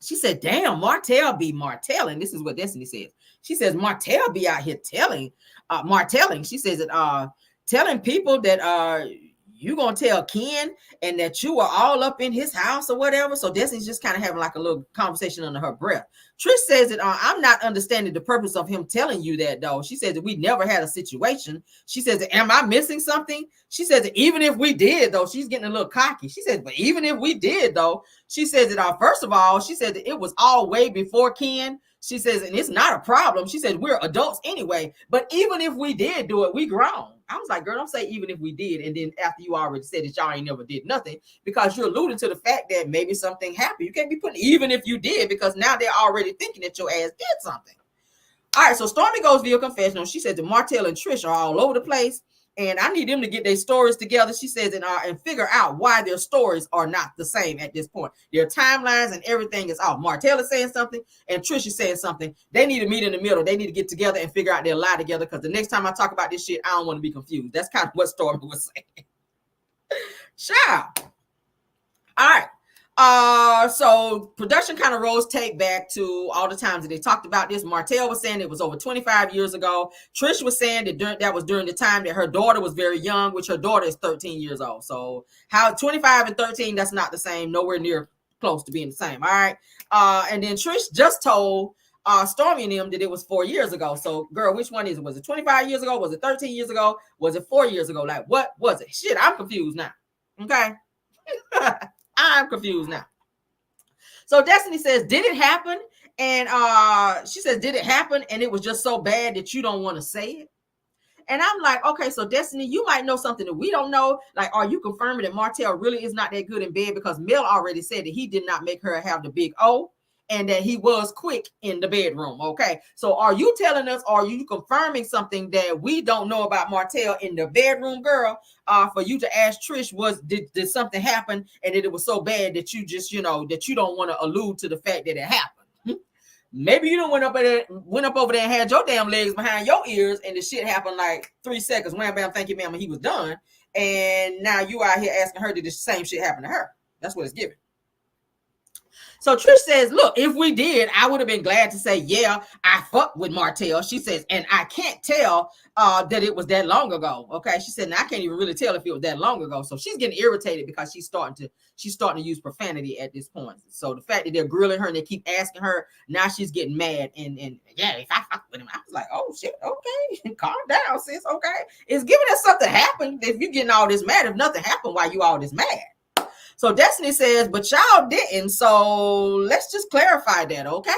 She said, damn, Martell be Martelling. This is what Destiny says. She says, Martell be out here Martelling. She says that telling people that you gonna tell Ken and that you were all up in his house or whatever. So Destiny's just kind of having like a little conversation under her breath. Trish says that I'm not understanding the purpose of him telling you that though. She says that we never had a situation. She says that, am I missing something? She says that even if we did though, she's getting a little cocky. She says, but even if we did though, she says that first of all, she said that it was all way before Ken. She says, and it's not a problem. She said, we're adults anyway. But even if we did do it, we grown. I was like, girl, don't say even if we did. And then after you already said that y'all ain't never did nothing, because you're alluding to the fact that maybe something happened. You can't be putting even if you did, because now they're already thinking that your ass did something. All right, so Stormy goes via confessional. She said that Martell and Trisha are all over the place, and I need them to get their stories together. She says and figure out why their stories are not the same at this point. Their timelines and everything is off. Martell is saying something and Trisha is saying something. They need to meet in the middle. They need to get together and figure out their lie together, because the next time I talk about this shit, I don't want to be confused. That's kind of what Stormy was saying. Ciao. All right. So production kind of rolls tape back to all the times that they talked about this. Martell was saying it was over 25 years ago. Trish was saying that that was during the time that her daughter was very young, which her daughter is 13 years old. So how 25 and 13, that's not the same, nowhere near close to being the same. All right. And then Trish just told Stormy and them that it was 4 years ago. So girl, which one is it? Was it 25 years ago? Was it 13 years ago? Was it 4 years ago? Like, what was it? Shit, I'm confused now. Okay. I'm confused now. So Destiny says, did it happen? And she says, did it happen? And it was just so bad that you don't want to say it. And I'm like, okay, so Destiny, you might know something that we don't know. Like, are you confirming that Martell really is not that good in bed? Because Mel already said that he did not make her have the big O, and that he was quick in the bedroom. Okay. So are you telling us, are you confirming something that we don't know about Martell in the bedroom, girl? For you to ask Trish, did something happen and that it was so bad that you just, that you don't want to allude to the fact that it happened? Maybe you don't went up over there and had your damn legs behind your ears, and the shit happened like 3 seconds. Wham, bam, thank you, ma'am, and he was done. And now you out here asking her, did the same shit happen to her? That's what it's giving. So Trish says, look, if we did, I would have been glad to say, yeah, I fucked with Martell. She says, and I can't tell that it was that long ago. Okay. She said, and I can't even really tell if it was that long ago. So she's getting irritated because she's starting to use profanity at this point. So the fact that they're grilling her and they keep asking her, now she's getting mad. And yeah, if I fucked with him, I was like, oh shit, okay, calm down, sis. Okay. It's giving us something happened. If you're getting all this mad, if nothing happened, why you all this mad? So Destiny says, but y'all didn't. So let's just clarify that, okay?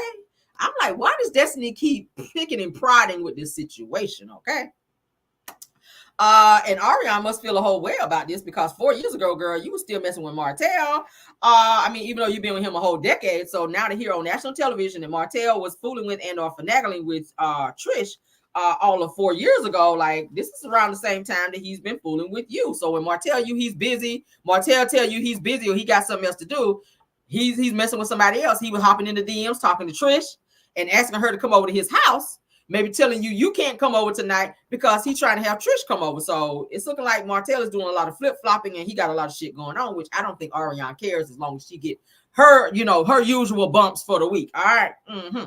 I'm like, why does Destiny keep picking and prodding with this situation, okay? And Ariana must feel a whole way about this, because 4 years ago, girl, you were still messing with Martell. I mean, even though you've been with him a whole decade. So now to hear on national television that Martell was fooling with and or finagling with Trish all of 4 years ago, like this is around the same time that he's been fooling with you. So when Martell tell you he's busy or he got something else to do, he's messing with somebody else. He was hopping into DMs talking to Trish and asking her to come over to his house, maybe telling you can't come over tonight because he's trying to have Trish come over. So it's looking like Martell is doing a lot of flip-flopping, and he got a lot of shit going on, which I don't think Ariana cares as long as she get her, her usual bumps for the week. All right. Mm-hmm.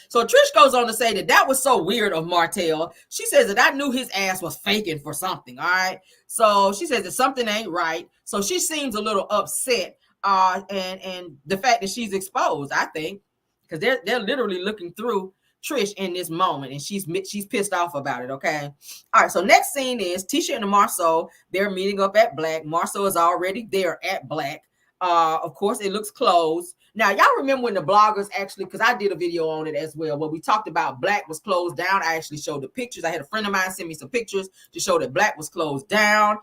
So Trish goes on to say that was so weird of Martell. She says that I knew his ass was faking for something. All right. So she says that something ain't right. So she seems a little upset And the fact that she's exposed, I think, because they're literally looking through Trish in this moment, and she's pissed off about it. Okay, all right. So next scene is Tisha and Marceau. They're meeting up at Black. Marceau is already there at Black. Of course, it looks closed. Now, y'all remember when the bloggers actually, because I did a video on it as well, where we talked about Black was closed down. I actually showed the pictures. I had a friend of mine send me some pictures to show that Black was closed down.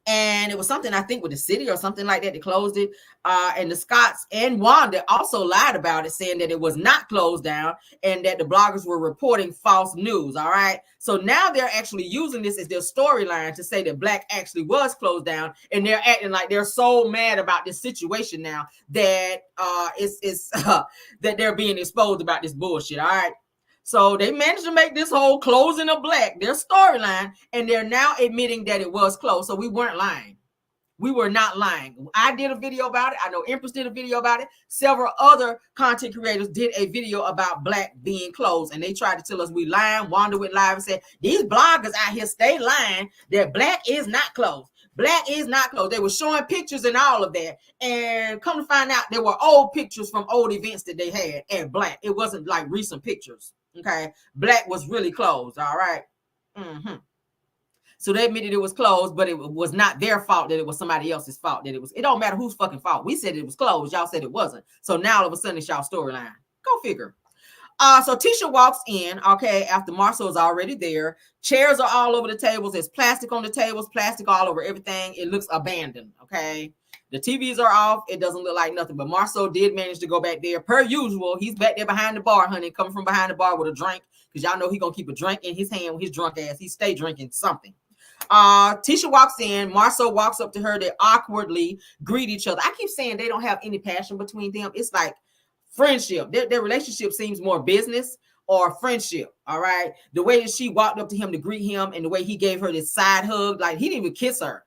And it was something, I think, with the city or something like that. They closed it. And the Scotts and Wanda also lied about it, saying that it was not closed down and that the bloggers were reporting false news. All right. So now they're actually using this as their storyline to say that Black actually was closed down. And they're acting like they're so mad about this situation now that that they're being exposed about this bullshit. All right. So they managed to make this whole closing of Black their storyline, and they're now admitting that it was closed. So we weren't lying. We were not lying. I did a video about it. I know Empress did a video about it. Several other content creators did a video about Black being closed, and they tried to tell us we lying. Wanda went live and said, these bloggers out here stay lying that Black is not closed. Black is not closed. They were showing pictures and all of that. And come to find out, there were old pictures from old events that they had at Black. It wasn't like recent pictures. Okay, Black was really closed. All right. So they admitted it was closed, but it was not their fault that it was somebody else's fault that it was. It don't matter whose fucking fault. We said it was closed. Y'all said it wasn't. So now all of a sudden it's y'all storyline. Go figure. So Tisha walks in, okay, after Marceau is already there. Chairs are all over the tables. There's plastic on the tables, plastic all over everything. It looks abandoned, okay? The TVs are off. It doesn't look like nothing. But Marceau did manage to go back there. Per usual, he's back there behind the bar, honey, coming from behind the bar with a drink, because y'all know he's going to keep a drink in his hand with his drunk ass. He stay drinking something. Tisha walks in. Marceau walks up to her. They awkwardly greet each other. I keep saying they don't have any passion between them. It's like friendship. Their relationship seems more business or friendship. All right. The way that she walked up to him to greet him and the way he gave her this side hug, like he didn't even kiss her.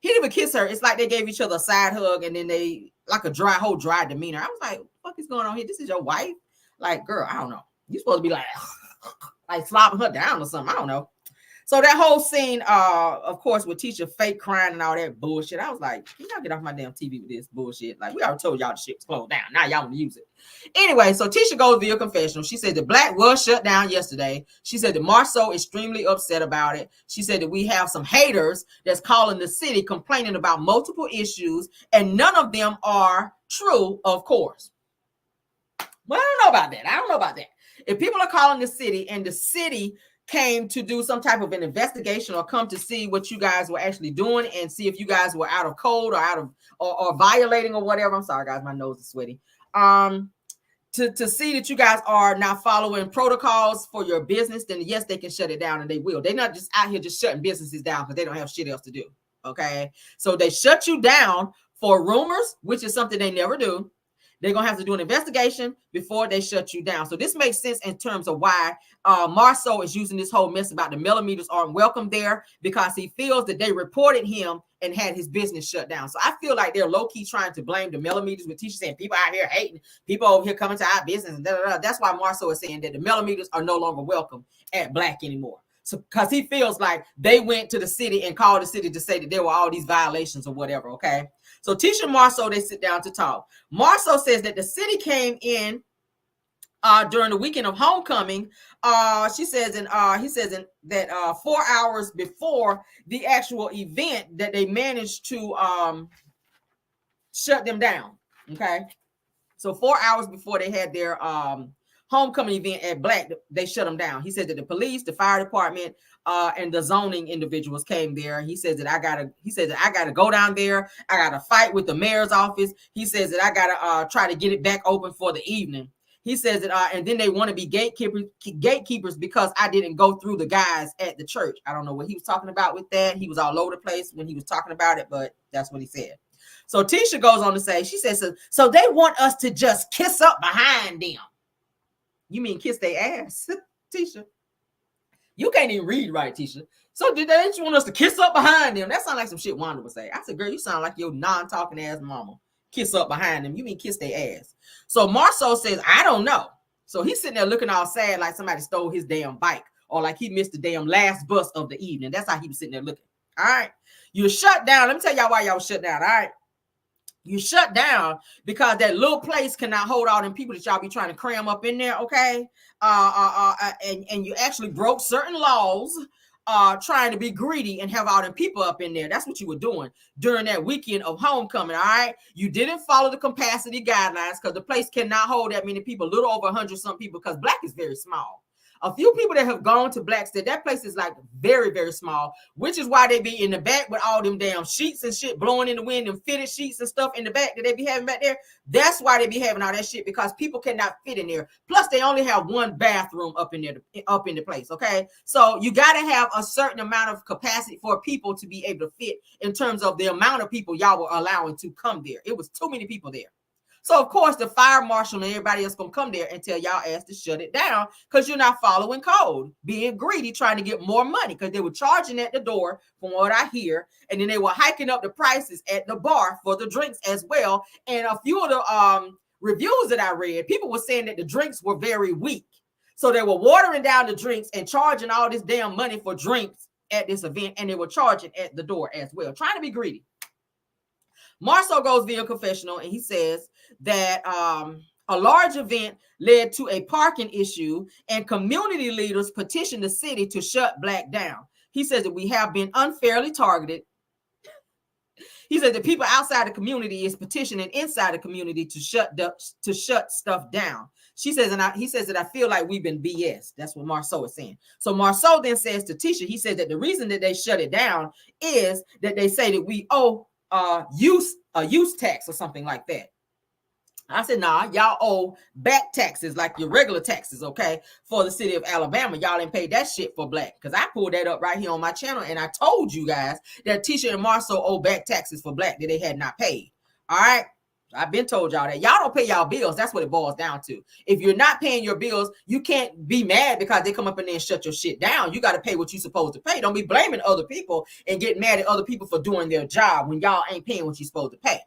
It's like they gave each other a side hug and then they like a dry demeanor. I was like, what is going on here? This is your wife? Like, girl, I don't know. You're supposed to be like slobbing her down or something. I don't know. So that whole scene, of course, with Tisha fake crying and all that bullshit, I was like, can y'all get off my damn TV with this bullshit? Like, we already told y'all the shit was closed down. Now y'all want to use it. Anyway, so Tisha goes via confessional. She said the Black was shut down yesterday. She said that Marceau extremely upset about it. She said that we have some haters that's calling the city complaining about multiple issues, and none of them are true, of course. Well, I don't know about that. If people are calling the city and the city came to do some type of an investigation or come to see what you guys were actually doing and see if you guys were out of code or out of or violating or whatever. I'm sorry, guys, my nose is sweaty. To see that you guys are not following protocols for your business, then yes, they can shut it down, and they will. They're not just out here just shutting businesses down because they don't have shit else to do. Okay, so they shut you down for rumors, which is something they never do. They're going to have to do an investigation before they shut you down. So this makes sense in terms of why Marceau is using this whole mess about the millimeters aren't welcome there, because he feels that they reported him and had his business shut down. So I feel like they're low-key trying to blame the millimeters, with Tisha saying people out here hating, people over here coming to our business. And That's why Marceau is saying that the millimeters are no longer welcome at Black anymore. So because he feels like they went to the city and called the city to say that there were all these violations or whatever, okay? So Tisha and Marceau, they sit down to talk. Marceau says that the city came in during the weekend of homecoming. He says that 4 hours before the actual event that they managed to shut them down, okay? So 4 hours before they had their homecoming event at Black, they shut them down. He said that the police, the fire department, and the zoning individuals came there. He says that I gotta go down there. I gotta fight with the mayor's office. He says that I gotta try to get it back open for the evening. He says that, and then they want to be gatekeepers because I didn't go through the guys at the church. I don't know what he was talking about with that. He was all over the place when he was talking about it, but that's what he said. So Tisha goes on to say, she says, so they want us to just kiss up behind them. You mean kiss their ass, Tisha? You can't even read right, Tisha. So did they want us to kiss up behind them? That sounds like some shit Wanda would say. I said, girl, you sound like your non-talking ass mama. Kiss up behind them. You mean kiss their ass. So Marceau says, I don't know. So he's sitting there looking all sad like somebody stole his damn bike or like he missed the damn last bus of the evening. That's how he was sitting there looking. All right. You're shut down. Let me tell y'all why y'all was shut down. All right. You shut down because that little place cannot hold all them people that y'all be trying to cram up in there, okay? And you actually broke certain laws, trying to be greedy and have all them people up in there. That's what you were doing during that weekend of homecoming, all right? You didn't follow the capacity guidelines because the place cannot hold that many people, a little over 100 some people, because Black is very small. A few people that have gone to Blacksted, that place is like very, very small, which is why they be in the back with all them damn sheets and shit blowing in the wind and fitted sheets and stuff in the back that they be having back there. That's why they be having all that shit, because people cannot fit in there. Plus, they only have one bathroom up in there, up in the place, okay? So you got to have a certain amount of capacity for people to be able to fit in terms of the amount of people y'all were allowing to come there. It was too many people there. So, of course, the fire marshal and everybody else going to come there and tell y'all ass to shut it down because you're not following code, being greedy, trying to get more money, because they were charging at the door, from what I hear, and then they were hiking up the prices at the bar for the drinks as well. And a few of the reviews that I read, people were saying that the drinks were very weak. So they were watering down the drinks and charging all this damn money for drinks at this event, and they were charging at the door as well, trying to be greedy. Marceau goes via confessional, and he says that a large event led to a parking issue, and community leaders petitioned the city to shut Black down. He says that we have been unfairly targeted. He said that people outside the community is petitioning inside the community to shut stuff down. She says, he says that I feel like we've been BS. That's what Marceau is saying. So Marceau then says to Tisha, he says that the reason that they shut it down is that they say that we owe use tax or something like that. I said, nah, y'all owe back taxes like your regular taxes, okay, for the city of Alabama. Y'all ain't paid that shit for Black, because I pulled that up right here on my channel, and I told you guys that Tisha and Marceau owe back taxes for Black that they had not paid. All right, I've been told y'all that. Y'all don't pay y'all bills. That's what it boils down to. If you're not paying your bills, you can't be mad because they come up in there and shut your shit down. You got to pay what you're supposed to pay. Don't be blaming other people and get mad at other people for doing their job when y'all ain't paying what you're supposed to pay.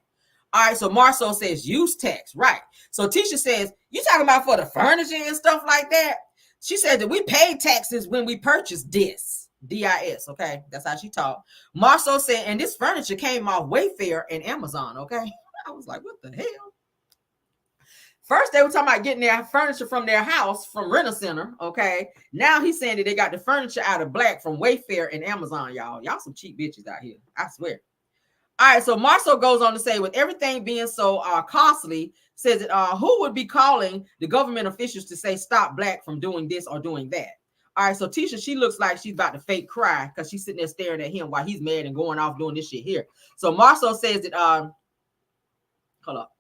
All right, so Marceau says use tax, right? So Tisha says, you talking about for the furniture and stuff like that? She said that we paid taxes when we purchased this, DIS, okay? That's how she talked. Marceau said, and this furniture came off Wayfair and Amazon, okay? I was like, what the hell? First, they were talking about getting their furniture from their house from Rent-A-Center, okay? Now he's saying that they got the furniture out of Black from Wayfair and Amazon, y'all. Y'all some cheap bitches out here, I swear. All right, so Marceau goes on to say, with everything being so costly, says that who would be calling the government officials to say stop Black from doing this or doing that? All right, so Tisha, she looks like she's about to fake cry because she's sitting there staring at him while he's mad and going off doing this shit here. So Marceau says that, hold up.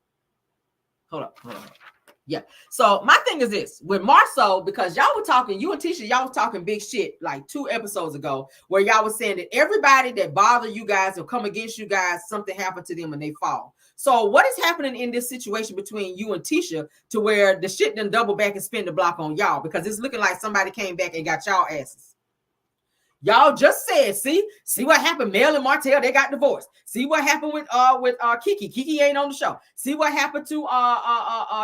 Yeah. So my thing is this with Marceau, because y'all were talking, you and Tisha, y'all was talking big shit like 2 episodes ago, where y'all was saying that everybody that bother you guys or come against you guys, something happened to them and they fall. So what is happening in this situation between you and Tisha to where the shit done double back and spin the block on y'all? Because it's looking like somebody came back and got y'all asses. Y'all just said, see what happened. Mel and Martell, they got divorced. See what happened with Kiki. Kiki ain't on the show. See what happened to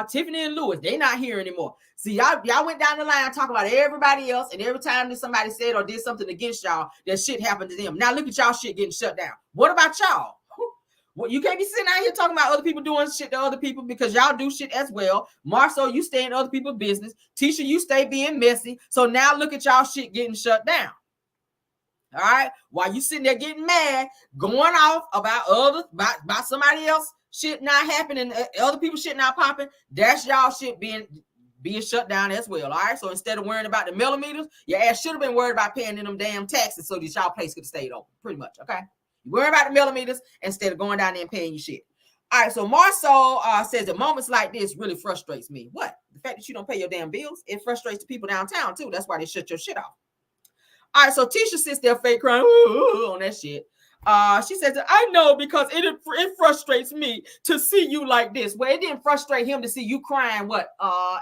Tiffany and Lewis. They not here anymore. See, y'all went down the line talking about everybody else, and every time that somebody said or did something against y'all, that shit happened to them. Now look at y'all shit getting shut down. What about y'all? Well, you can't be sitting out here talking about other people doing shit to other people, because y'all do shit as well. Marceau, you stay in other people's business. Tisha, you stay being messy. So now look at y'all shit getting shut down. All right, while you sitting there getting mad, going off about somebody else shit not happening, other people shit not popping, that's y'all shit being shut down as well. All right, so instead of worrying about the millimeters, your ass should have been worried about paying them damn taxes so that y'all place could have stayed open, pretty much. Okay, you worry about the millimeters instead of going down there and paying your shit. All right, so Marceau says that moments like this really frustrates me. What? The fact that you don't pay your damn bills, it frustrates the people downtown too. That's why they shut your shit off. All right, so Tisha sits there fake crying on that shit. She says, I know, because it frustrates me to see you like this. Well, it didn't frustrate him to see you crying, what,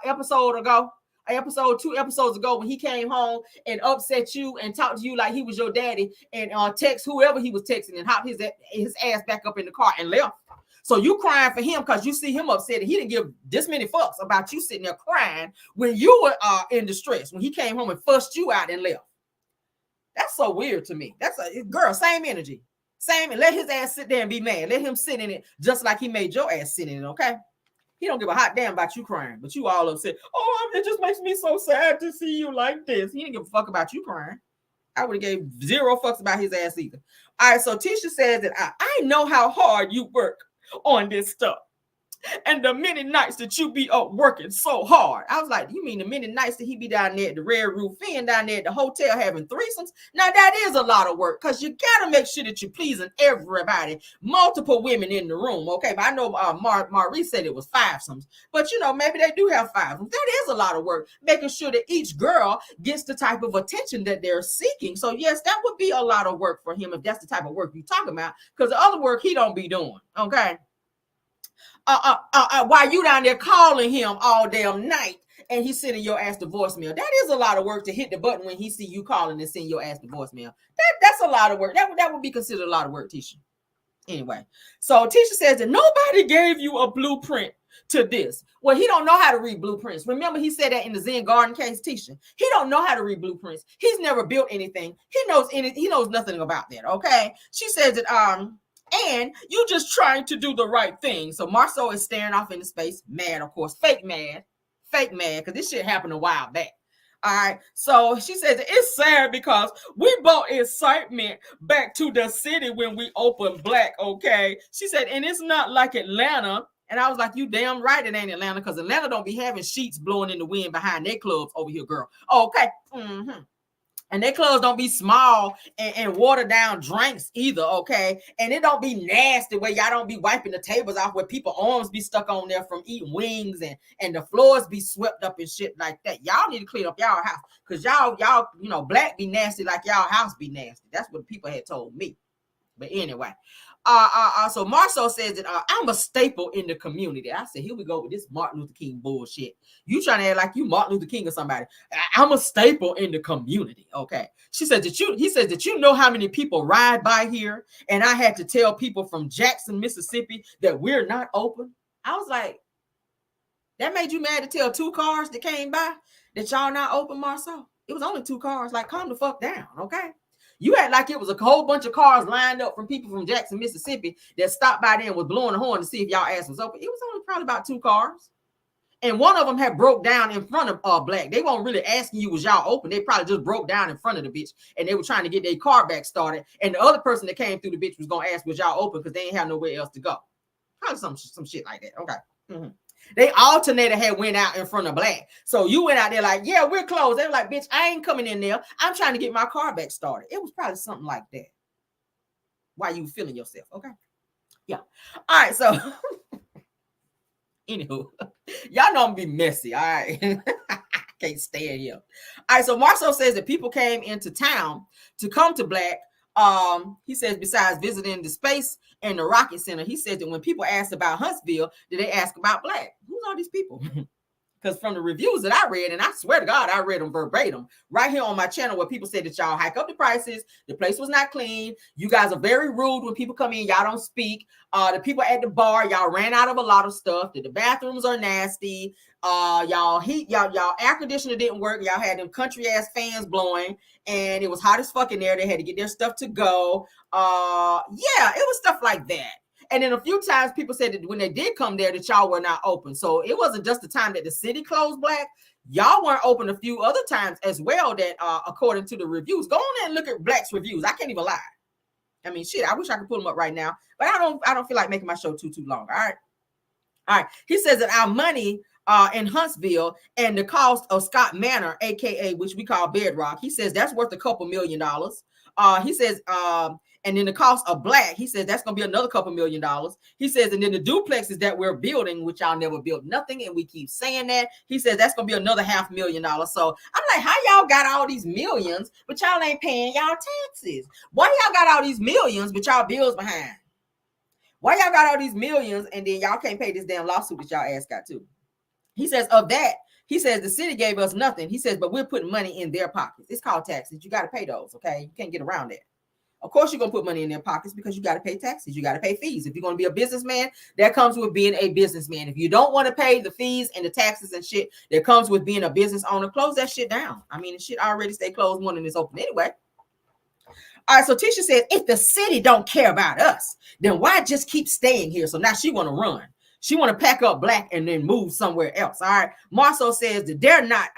episode 2 episodes ago, when he came home and upset you and talked to you like he was your daddy and text whoever he was texting and hopped his ass back up in the car and left. So you crying for him because you see him upset and he didn't give this many fucks about you sitting there crying when you were in distress, when he came home and fussed you out and left. That's so weird to me. That's a girl, same energy. Same, and let his ass sit there and be mad. Let him sit in it just like he made your ass sit in it, okay? He don't give a hot damn about you crying, but you all upset. Oh, it just makes me so sad to see you like this. He didn't give a fuck about you crying. I would have gave zero fucks about his ass either. All right, so Tisha says that I know how hard you work on this stuff. And the many nights that you be up working so hard. I was like, you mean the many nights that he be down there at the Red Roof Inn, down there at the hotel having threesomes? Now that is a lot of work, because you gotta make sure that you're pleasing everybody. Multiple women in the room, okay? But I know Marie said it was fivesomes, but you know, maybe they do have fivesomes. That is a lot of work, making sure that each girl gets the type of attention that they're seeking. So yes, that would be a lot of work for him if that's the type of work you're talking about, because the other work he don't be doing, okay? While you down there calling him all damn night and he's sending your ass to voicemail. That is a lot of work to hit the button when he see you calling and send your ass to voicemail. That's a lot of work. That would be considered a lot of work, Tisha. Anyway, so Tisha says that nobody gave you a blueprint to this. Well, he don't know how to read blueprints. Remember, he said that in the Zen Garden case, Tisha. He don't know how to read blueprints. He's never built anything. He knows nothing about that. Okay. She says that and you just trying to do the right thing. So Marceau is staring off into space, mad, of course, fake mad, because this shit happened a while back. All right. So she says it's sad because we brought excitement back to the city when we opened Black. Okay. She said, and it's not like Atlanta. And I was like, you damn right it ain't Atlanta, because Atlanta don't be having sheets blowing in the wind behind their clubs over here, girl. Okay. Mm-hmm. And their clubs don't be small and watered down drinks either, okay? And it don't be nasty where y'all don't be wiping the tables off where people arms be stuck on there from eating wings and the floors be swept up and shit like that. Y'all need to clean up y'all house, because y'all, you know, Black be nasty like y'all house be nasty. That's what people had told me. But anyway, so Marceau says that I'm a staple in the community. I said, here we go with this Martin Luther King bullshit. You trying to act like you Martin Luther King or somebody. I'm a staple in the community. Okay. He says that you know how many people ride by here, and I had to tell people from Jackson, Mississippi that we're not open. I was like, that made you mad to tell 2 cars that came by that y'all not open, Marceau? It was only 2 cars. Like, calm the fuck down, okay? You had like it was a whole bunch of cars lined up from people from Jackson, Mississippi that stopped by there and was blowing the horn to see if y'all ass was open. It was only probably about 2 cars. And one of them had broke down in front of Black. They weren't really asking you was y'all open. They probably just broke down in front of the bitch and they were trying to get their car back started. And the other person that came through the bitch was going to ask was y'all open because they ain't have nowhere else to go. Probably some shit like that. Okay. Mm-hmm. They alternator had went out in front of Black. So you went out there like, yeah, we're closed. They were like, bitch, I ain't coming in there. I'm trying to get my car back started. It was probably something like that. Why you feeling yourself? Okay. Yeah. All right. So anywho, y'all know I'm gonna be messy. All right. Can't stand here. All right. So Marceau says that people came into town to come to Black. He says besides visiting the space and the Rocket Center, he said that when people asked about Huntsville, did they ask about Black? Who's all these people? Because from the reviews that I read, and I swear to God, I read them verbatim right here on my channel where people said that y'all hike up the prices, the place was not clean, you guys are very rude when people come in, y'all don't speak, the people at the bar, y'all ran out of a lot of stuff, that the bathrooms are nasty, y'all air conditioner didn't work, y'all had them country ass fans blowing, and it was hot as fuck in there, they had to get their stuff to go. Yeah, it was stuff like that. And then a few times people said that when they did come there that y'all were not open. So it wasn't just the time that the city closed Black. Y'all weren't open a few other times as well that according to the reviews. Go on and look at Black's reviews. I can't even lie. I mean, shit, I wish I could pull them up right now. But I don't feel like making my show too long. All right. He says that our money in Huntsville and the cost of Scott Manor, aka which we call Bedrock, he says that's worth a couple $1 million. He says and then the cost of Black, he says that's gonna be another couple $1 million. He says, and then the duplexes that we're building, which y'all never built nothing, and we keep saying that. He says that's gonna be another $500,000. So I'm like, how y'all got all these millions, but y'all ain't paying y'all taxes? Why y'all got all these millions, but y'all bills behind? Why y'all got all these millions and then y'all can't pay this damn lawsuit that y'all ass got too? He says of that, he says the city gave us nothing. He says, but we're putting money in their pockets. It's called taxes. You got to pay those, okay? You can't get around that. Of course, you're going to put money in their pockets because you got to pay taxes. You got to pay fees. If you're going to be a businessman, that comes with being a businessman. If you don't want to pay the fees and the taxes and shit that comes with being a business owner, close that shit down. I mean, the shit already stay closed more than it's open anyway. All right, so Tisha says, if the city don't care about us, then why just keep staying here? So now she want to run. She want to pack up Black and then move somewhere else. All right. Marceau says that they're not,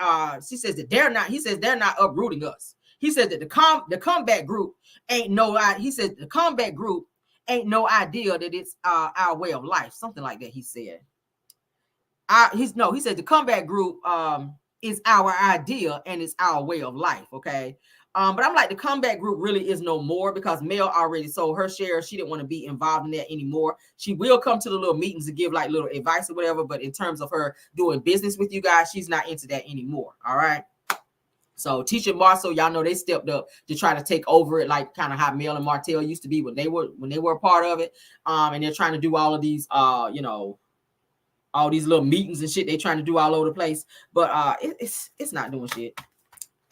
she says that they're not, he says they're not uprooting us. He said that the combat group ain't no, he said the combat group ain't no idea that it's our way of life. Something like that, he said. He said the combat group is our idea and it's our way of life. Okay. But I'm like, the combat group really is no more because Mel already sold her share. She didn't want to be involved in that anymore. She will come to the little meetings to give like little advice or whatever. But in terms of her doing business with you guys, she's not into that anymore. All right. So Tisha and Marceau, y'all know they stepped up to try to take over it, like kind of how Mel and Martell used to be when they were a part of it. And they're trying to do all of these, all these little meetings and shit. They trying to do all over the place, but it's not doing shit.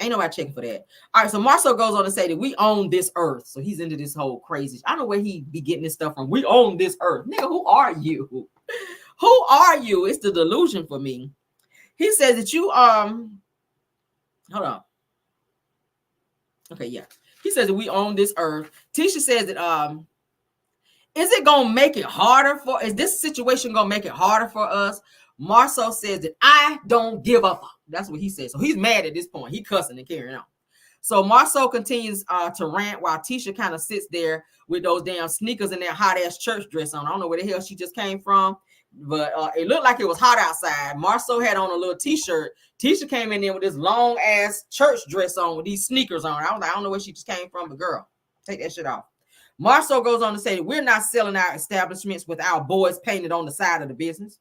Ain't nobody checking for that. All right, so Marceau goes on to say that we own this earth. So he's into this whole crazy. I don't know where he be getting this stuff from. We own this earth. Nigga, who are you? Who are you? It's the delusion for me. He says that you hold on. Okay, yeah. He says that we own this earth. Tisha says that is it gonna make it harder for? Is this situation gonna make it harder for us? Marceau says that I don't give up. That's what he says. So he's mad at this point. He cussing and carrying on. So Marceau continues to rant while Tisha kind of sits there with those damn sneakers and that hot ass church dress on. I don't know where the hell she just came from, but it looked like it was hot outside. Marceau had on a little t-shirt. Tisha came in there with this long ass church dress on with these sneakers on. I was like, I don't know where she just came from, but girl, take that shit off. Marceau goes on to say that we're not selling our establishments with our boys painted on the side of the business.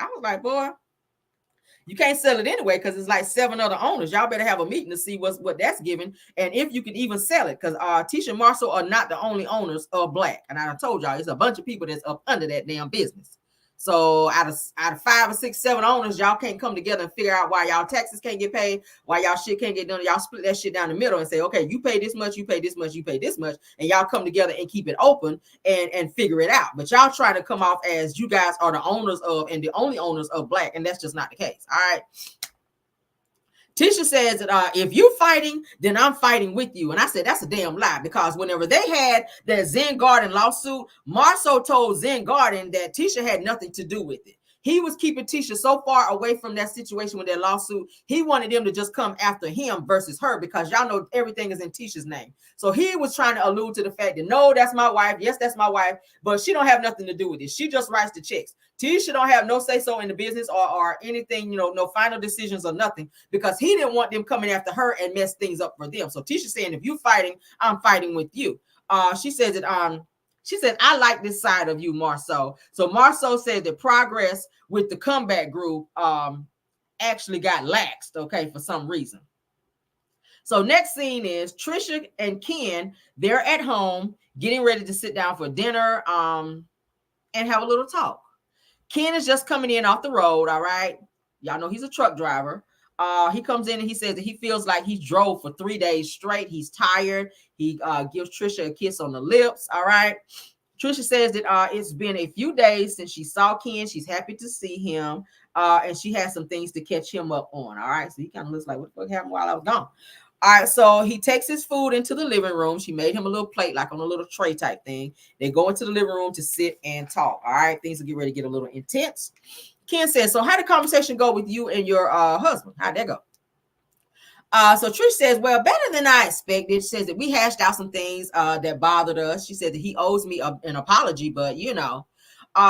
I was like, boy, you can't sell it anyway because it's like 7 other owners. Y'all better have a meeting to see what that's giving and if you can even sell it, because Tisha and Marceau are not the only owners of Black. And I told y'all, it's a bunch of people that's up under that damn business. So out of 5 or 6, 7 owners, y'all can't come together and figure out why y'all taxes can't get paid, why y'all shit can't get done. Y'all split that shit down the middle and say, okay, you pay this much, you pay this much, you pay this much, and y'all come together and keep it open and figure it out. But y'all try to come off as you guys are the owners of and the only owners of Black, and that's just not the case. All right. Tisha says that if you fighting, then I'm fighting with you. And I said, that's a damn lie, because whenever they had that Zen Garden lawsuit, Marceau told Zen Garden that Tisha had nothing to do with it. He was keeping Tisha so far away from that situation with that lawsuit. He wanted them to just come after him versus her, because y'all know everything is in Tisha's name. So he was trying to allude to the fact that, no, that's my wife. Yes, that's my wife, but she don't have nothing to do with it. She just writes the checks. Tisha don't have no say-so in the business or anything, no final decisions or nothing, because he didn't want them coming after her and mess things up for them. So Tisha saying, if you fighting, I'm fighting with you. She says that she said, I like this side of you, Marceau. So Marceau said that progress with the comeback group actually got laxed, okay, for some reason. So next scene is Trisha and Ken. They're at home getting ready to sit down for dinner and have a little talk. Ken is just coming in off the road, all right? Y'all know he's a truck driver. He comes in and he says that he feels like he drove for 3 days straight. He's tired. He gives Trisha a kiss on the lips, all right? Trisha says that it's been a few days since she saw Ken. She's happy to see him, and she has some things to catch him up on, all right? So he kind of looks like, what the fuck happened while I was gone? All right, so he takes his food into the living room. She made him a little plate, like on a little tray type thing. They go into the living room to sit and talk. All right, things will get ready to get a little intense. Ken says, so how'd the conversation go with you and your husband? How'd that go? So Trish says, well, better than I expected. She says that we hashed out some things that bothered us. She said that he owes me an apology, but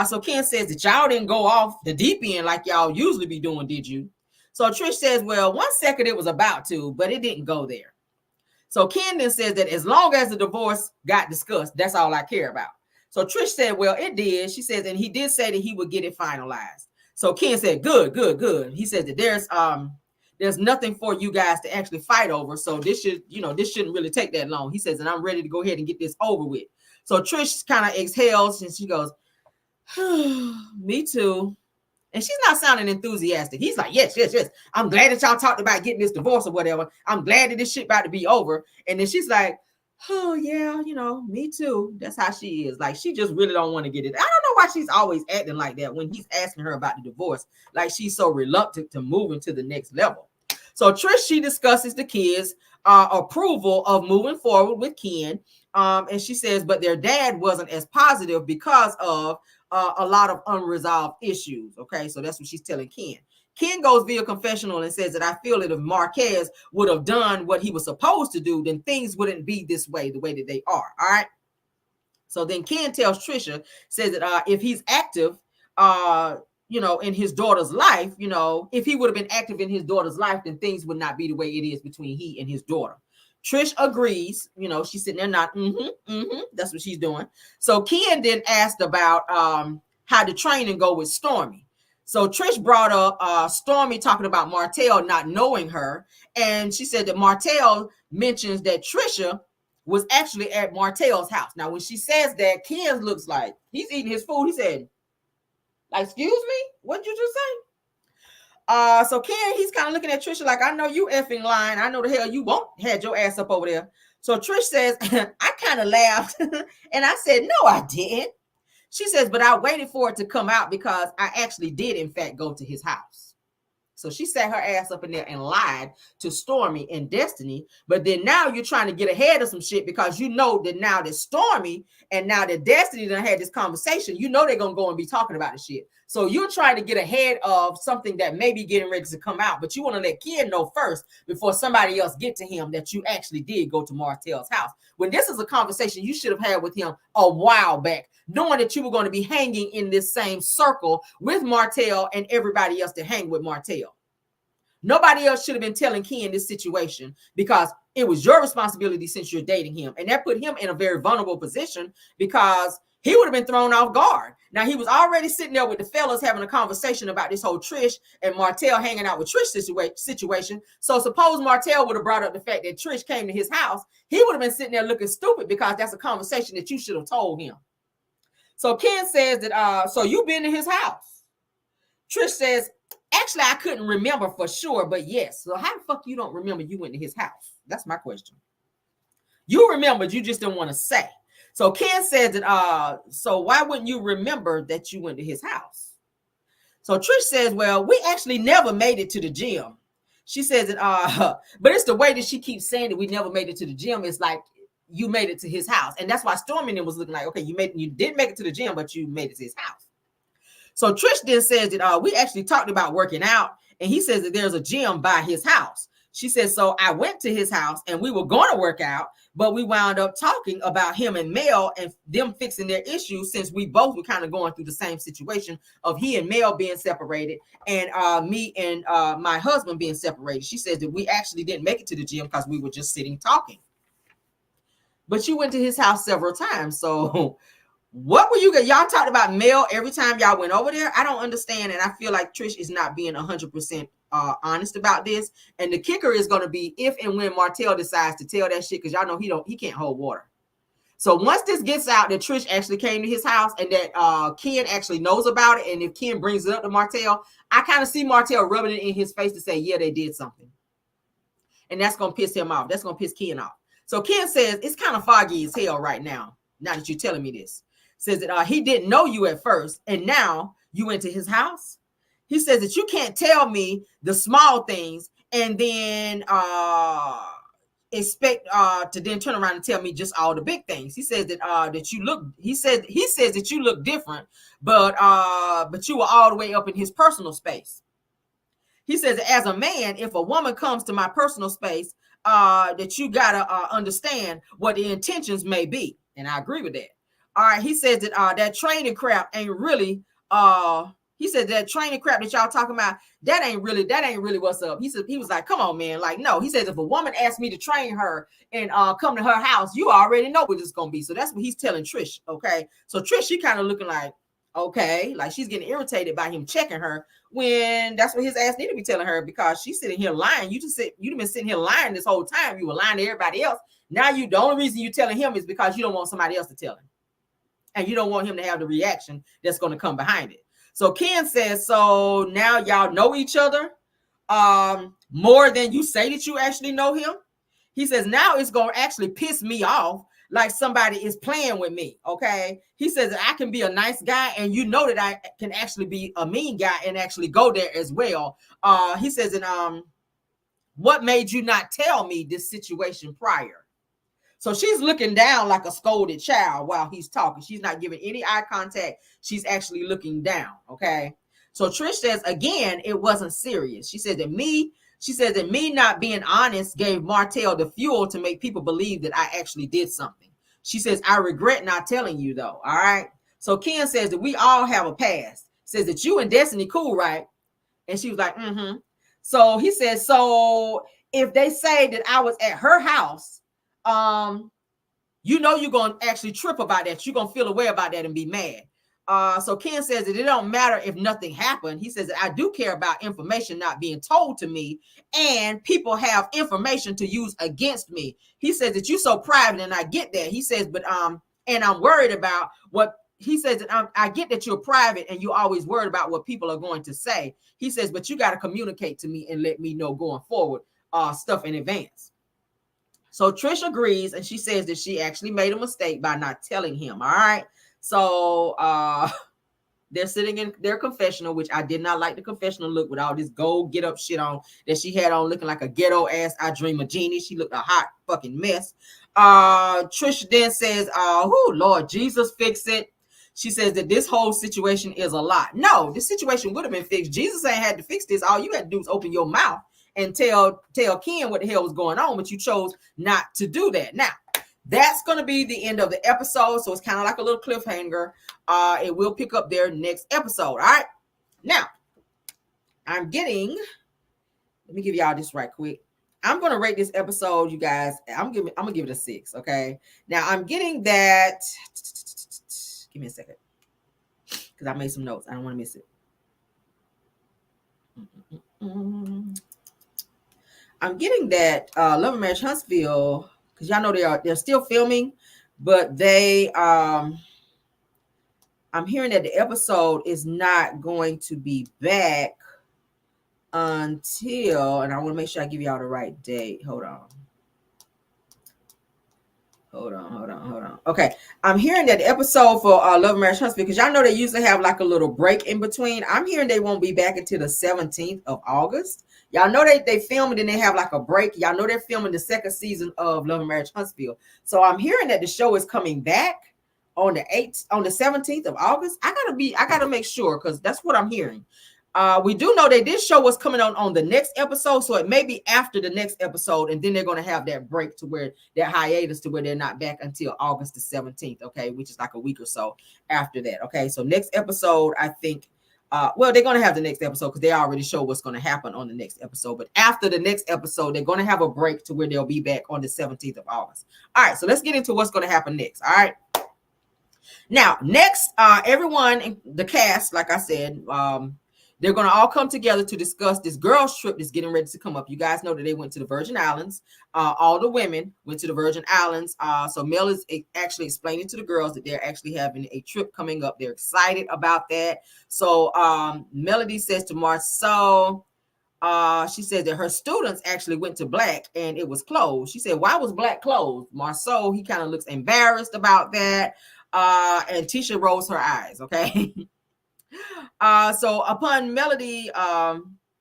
so Ken says that y'all didn't go off the deep end like y'all usually be doing, did you? So Trish says, well, 1 second it was about to, but it didn't go there. So Ken then says that as long as the divorce got discussed, that's all I care about. So Trish said, well, it did. She says, and he did say that he would get it finalized. So Ken said, good. He said that there's nothing for you guys to actually fight over. So this shouldn't really take that long. He says, and I'm ready to go ahead and get this over with. So Trish kind of exhales and she goes, me too. And she's not sounding enthusiastic. He's like, yes. I'm glad that y'all talked about getting this divorce or whatever. I'm glad that this shit about to be over. And then she's like, oh yeah, me too. That's how she is. Like, she just really don't want to get it. I don't know why she's always acting like that when he's asking her about the divorce. Like, she's so reluctant to move into the next level. So Trish, she discusses the kids' approval of moving forward with Ken. And she says, but their dad wasn't as positive because of a lot of unresolved issues. Okay, so that's what she's telling Ken. Ken goes via confessional and says that I feel that if Marquez would have done what he was supposed to do, then things wouldn't be this way, the way that they are. All right. So then Ken tells Trisha, says that if he's active, in his daughter's life, if he would have been active in his daughter's life, then things would not be the way it is between he and his daughter. Trish agrees. She's sitting there not, that's what she's doing. So Ken then asked about how the training go with Stormy. So Trish brought up Stormy talking about Martell not knowing her. And she said that Martell mentions that Trisha was actually at Martell's house. Now, when she says that, Ken looks like he's eating his food. He said, like, excuse me? What'd you just say? So Ken, he's kind of looking at Trisha like, I know you effing lying. I know the hell you won't had your ass up over there. So Trish says, I kind of laughed. And I said, no, I didn't. She says, but I waited for it to come out because I actually did, in fact, go to his house. So she sat her ass up in there and lied to Stormy and Destiny. But then now you're trying to get ahead of some shit because you know that now that Stormy and now that Destiny done had this conversation, you know they're going to go and be talking about the shit. So you're trying to get ahead of something that may be getting ready to come out, but you want to let Ken know first before somebody else get to him that you actually did go to Martell's house. When this is a conversation you should have had with him a while back, knowing that you were going to be hanging in this same circle with Martell and everybody else to hang with Martell. Nobody else should have been telling Ken this situation because it was your responsibility since you're dating him. And that put him in a very vulnerable position because he would have been thrown off guard. Now, he was already sitting there with the fellas having a conversation about this whole Trish and Martell hanging out with Trish situation. So suppose Martell would have brought up the fact that Trish came to his house. He would have been sitting there looking stupid because that's a conversation that you should have told him. So Ken says that, so you've been to his house. Trish says, actually, I couldn't remember for sure, but yes. So how the fuck you don't remember you went to his house? That's my question. You remembered, you just didn't want to say. So Ken says that, so why wouldn't you remember that you went to his house? So Trish says, well, we actually never made it to the gym. She says that, but it's the way that she keeps saying that we never made it to the gym. It's like you made it to his house. And that's why Stormy was looking like, okay, you didn't make it to the gym, but you made it to his house. So Trish then says that we actually talked about working out, and he says that there's a gym by his house. She says, so I went to his house and we were going to work out, but we wound up talking about him and Mel and them fixing their issues since we both were kind of going through the same situation of he and Mel being separated and me and my husband being separated. She says that we actually didn't make it to the gym because we were just sitting talking. But you went to his house several times. So what were you? Y'all talked about Mel every time y'all went over there. I don't understand. And I feel like Trish is not being 100% honest about this. And the kicker is going to be if and when Martell decides to tell that shit, because y'all know he can't hold water. So once this gets out that Trish actually came to his house and that Ken actually knows about it, and if Ken brings it up to Martell, I kind of see Martell rubbing it in his face to say, yeah, they did something. And that's going to piss him off. That's going to piss Ken off. So Ken says, it's kind of foggy as hell right now that you're telling me this. Says that he didn't know you at first, and now you went to his house. He says that you can't tell me the small things and then expect to then turn around and tell me just all the big things. He says that that you look. He says that you look different, but you were all the way up in his personal space. He says that as a man, if a woman comes to my personal space, that you gotta understand what the intentions may be, and I agree with that. All right, he says that that training crap ain't really. He said that training crap that y'all talking about, that ain't really what's up. He was like, come on, man. Like, no. He says if a woman asks me to train her and come to her house, you already know what it's gonna be. So that's what he's telling Trish. Okay, so Trish, she kind of looking like, okay, like she's getting irritated by him checking her when that's what his ass need to be telling her, because she's sitting here lying. You've been sitting here lying this whole time. You were lying to everybody else. Now the only reason you're telling him is because you don't want somebody else to tell him. And you don't want him to have the reaction that's going to come behind it. So Ken says, so now y'all know each other more than you say that you actually know him. He says, now it's going to actually piss me off like somebody is playing with me, okay? He says, I can be a nice guy, and you know that I can actually be a mean guy and actually go there as well. He says, and What made you not tell me this situation prior? So she's looking down like a scolded child while he's talking. She's not giving any eye contact. She's actually looking down. Okay. So Trish says, again, it wasn't serious. She said that me not being honest gave Martell the fuel to make people believe that I actually did something. She says, I regret not telling you though. All right. So Ken says that we all have a past. Says that you and Destiny cool, right? And she was like, mm-hmm. So he says, so if they say that I was at her house, you know you're going to actually trip about that. You're going to feel a way about that and be mad. So Ken says that it don't matter if nothing happened. He says that I do care about information not being told to me, and people have information to use against me. He says that you're so private, and I get that. He says, but and I'm worried about what he says that I get that you're private and you're always worried about what people are going to say. He says, but you got to communicate to me and let me know going forward stuff in advance. So Trish agrees, and she says that she actually made a mistake by not telling him. All right. So they're sitting in their confessional, which I did not like the confessional look with all this gold get up shit on that she had on, looking like a ghetto ass I Dream of Jeannie. She looked a hot fucking mess. Trisha then says, oh Lord Jesus, fix it. She says that this whole situation is a lot. No, this situation would have been fixed. Jesus ain't had to fix this. All you had to do is open your mouth and tell Ken what the hell was going on, but you chose not to do that. Now, that's going to be the end of the episode, so it's kind of like a little cliffhanger. It will pick up there next episode, all right? Now, let me give y'all this right quick. I'm going to rate this episode, you guys. I'm going to give it a 6, okay? Now, I'm getting that. Give me a second, because I made some notes. I don't want to miss it. I'm getting that Love and Marriage Huntsville, because y'all know they're still filming, but they I'm hearing that the episode is not going to be back until, and I want to make sure I give y'all the right date. Hold on. Okay, I'm hearing that the episode for Love and Marriage Huntsville, because y'all know they usually have like a little break in between. I'm hearing they won't be back until the 17th of August. Y'all know they film and then they have like a break. Y'all know they're filming the second season of Love and Marriage Huntsville. So I'm hearing that the show is coming back on the 17th of August. I gotta make sure, because that's what I'm hearing. We do know that this show was coming on the next episode, so it may be after the next episode, and then they're going to have that break to where that hiatus to where they're not back until August the 17th, okay, which is like a week or so after that, okay? So next episode, I think, well, they're going to have the next episode because they already show what's going to happen on the next episode, but after the next episode, they're going to have a break to where they'll be back on the 17th of August. All right, so let's get into what's going to happen next, all right? Now, next, everyone in the cast, like I said, they're going to all come together to discuss this girls' trip that's getting ready to come up. You guys know that they went to the Virgin Islands. All the women went to the Virgin Islands. So Mel is actually explaining to the girls that they're actually having a trip coming up. They're excited about that. So Melody says to Marceau, she said that her students actually went to Black and it was closed. She said, why was Black closed? Marceau, he kind of looks embarrassed about that. And Tisha rolls her eyes, okay? So upon Melody,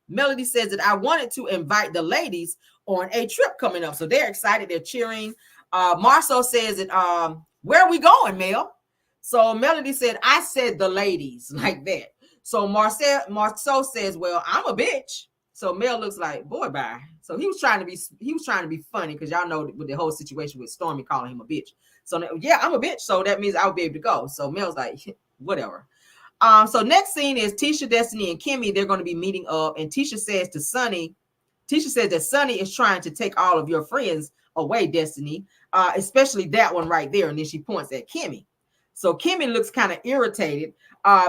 Melody says that I wanted to invite the ladies on a trip coming up. So they're excited. They're cheering. Marceau says that, where are we going, Mel? So Melody said, I said the ladies, like that. So Marceau says, well, I'm a bitch. So Mel looks like, boy, bye. So he was trying to be funny, because y'all know with the whole situation with Stormy calling him a bitch. So yeah, I'm a bitch. So that means I'll be able to go. So Mel's like, whatever. So next scene is Tisha, Destiny, and Kimmy. They're going to be meeting up, and Tisha says that Sonny is trying to take all of your friends away, Destiny, especially that one right there. And then she points at Kimmy. So Kimmy looks kind of irritated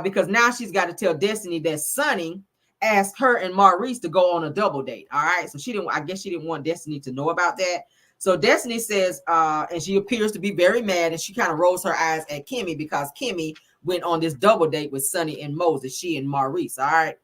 because now she's got to tell Destiny that Sonny asked her and Maurice to go on a double date. All right, so I guess she didn't want Destiny to know about that. So Destiny says, and she appears to be very mad, and she kind of rolls her eyes at Kimmy because Kimmy went on this double date with Sonny and Moses, she and Maurice. All right.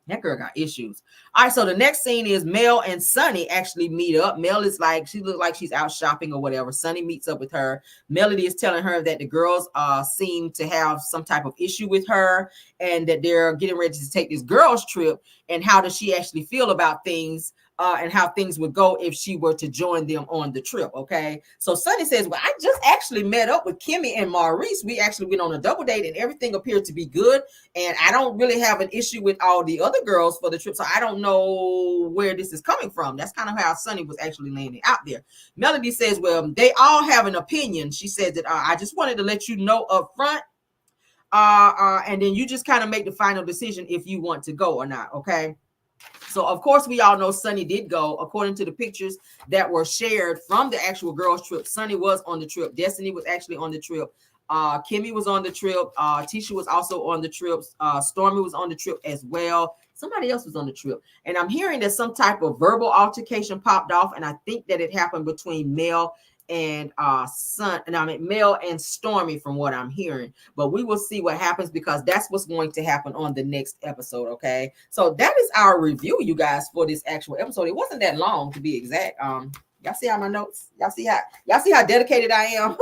That girl got issues. All right. So the next scene is Mel and Sonny actually meet up. Mel is like, she looks like she's out shopping or whatever. Sonny meets up with her. Melody is telling her that the girls seem to have some type of issue with her and that they're getting ready to take this girls trip. And how does she actually feel about things and how things would go if she were to join them on the trip. Okay, so Sunny says, well, I just actually met up with Kimmy and Maurice. We actually went on a double date and everything appeared to be good, and I don't really have an issue with all the other girls for the trip, so I don't know where this is coming from. That's kind of how Sunny was actually laying it out there. Melody says, well, they all have an opinion. She says that I just wanted to let you know up front, and then you just kind of make the final decision if you want to go or not. Okay, so of course we all know Sunny did go. According to the pictures that were shared from the actual girls trip, Sunny was on the trip. Destiny was actually on the trip. Kimmy was on the trip. Tisha was also on the trip. Stormy was on the trip as well. Somebody else was on the trip. And I'm hearing that some type of verbal altercation popped off, and I think that it happened between Mel and Mel and Stormy, from what I'm hearing. But we will see what happens, because that's what's going to happen on the next episode. Okay, so that is our review, you guys, for this actual episode. It wasn't that long, to be exact. Y'all see how my notes, y'all see how dedicated I am.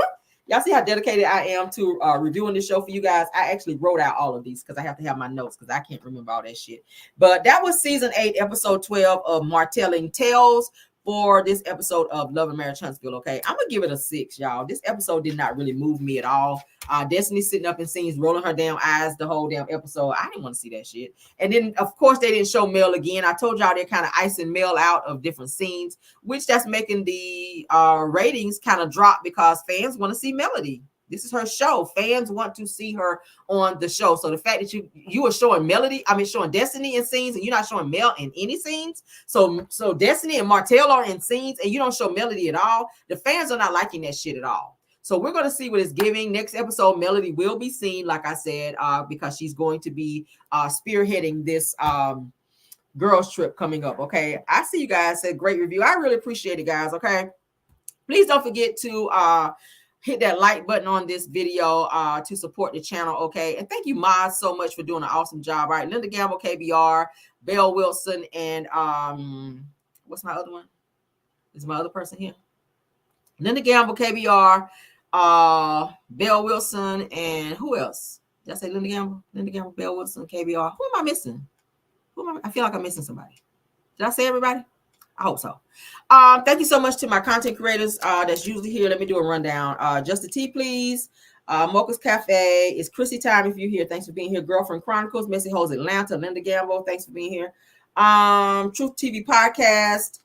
Y'all see how dedicated I am to reviewing this show for you guys. I actually wrote out all of these because I have to have my notes, because I can't remember all that shit. But that was season 8, episode 12 of Martelling Tales, for this episode of Love and Marriage Huntsville. Okay, I'm gonna give it a 6, y'all. This episode did not really move me at all. Destiny sitting up in scenes, rolling her damn eyes the whole damn episode. I didn't want to see that shit. And then, of course, they didn't show Mel again. I told y'all they're kind of icing Mel out of different scenes, which that's making the ratings kind of drop, because fans want to see Melody. This is her show. Fans want to see her on the show. So the fact that you are showing showing Destiny in scenes, and you're not showing Mel in any scenes. So Destiny and Martell are in scenes, and you don't show Melody at all. The fans are not liking that shit at all. So we're going to see what it's giving. Next episode, Melody will be seen, like I said, because she's going to be spearheading this girls trip coming up. Okay, I see you guys said great review. I really appreciate it, guys. Okay, please don't forget to hit that like button on this video to support the channel. Okay, and thank you, Maz, so much for doing an awesome job. All right, Linda Gamble, KBR, Belle Wilson, and what's my other one? Is my other person here? Linda Gamble, KBR, Belle Wilson, and who else? Did I say Linda Gamble? Linda Gamble, Belle Wilson, KBR. Who am I missing? I feel like I'm missing somebody. Did I say everybody? I hope so. Thank you so much to my content creators that's usually here. Let me do a rundown. Just a Tea, please. Mocha's Cafe. It's Chrissy time if you're here. Thanks for being here. Girlfriend Chronicles, Messy Hoes Atlanta, Linda Gamble. Thanks for being here. Truth TV Podcast,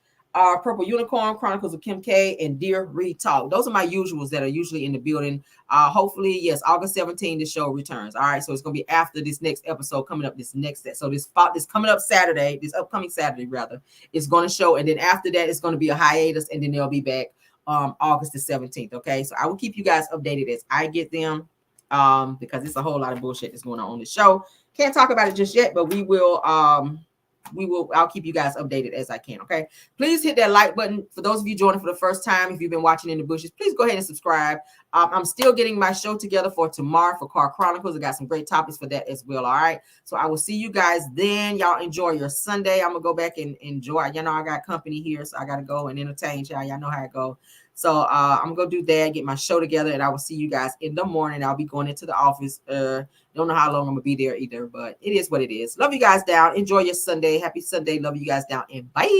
Purple Unicorn, Chronicles of Kim K, and Dear Reed Talk. Those are my usuals that are usually in the building. Hopefully, yes, August 17th, the show returns. All right, so it's going to be after this next episode coming up, this coming up Saturday, this upcoming Saturday, rather, it's going to show. And then after that, it's going to be a hiatus, and then they'll be back August the 17th. Okay, so I will keep you guys updated as I get them, because it's a whole lot of bullshit that's going on the show. Can't talk about it just yet, but we will. I'll keep you guys updated as I can. Okay, please hit that like button. For those of you joining for the first time, if you've been watching in the bushes, please go ahead and subscribe. I'm still getting my show together for tomorrow for Car Chronicles. I got some great topics for that as well. All right, so I will see you guys then. Y'all enjoy your Sunday. I'm gonna go back and enjoy. You know, I got company here, so I gotta go and entertain y'all. Y'all know how it goes. So I'm gonna go do that, get my show together, and I will see you guys in the morning. I'll be going into the office. Don't know how long I'm gonna be there either, but it is what it is. Love you guys down. Enjoy your Sunday. Happy Sunday. Love you guys down, and bye.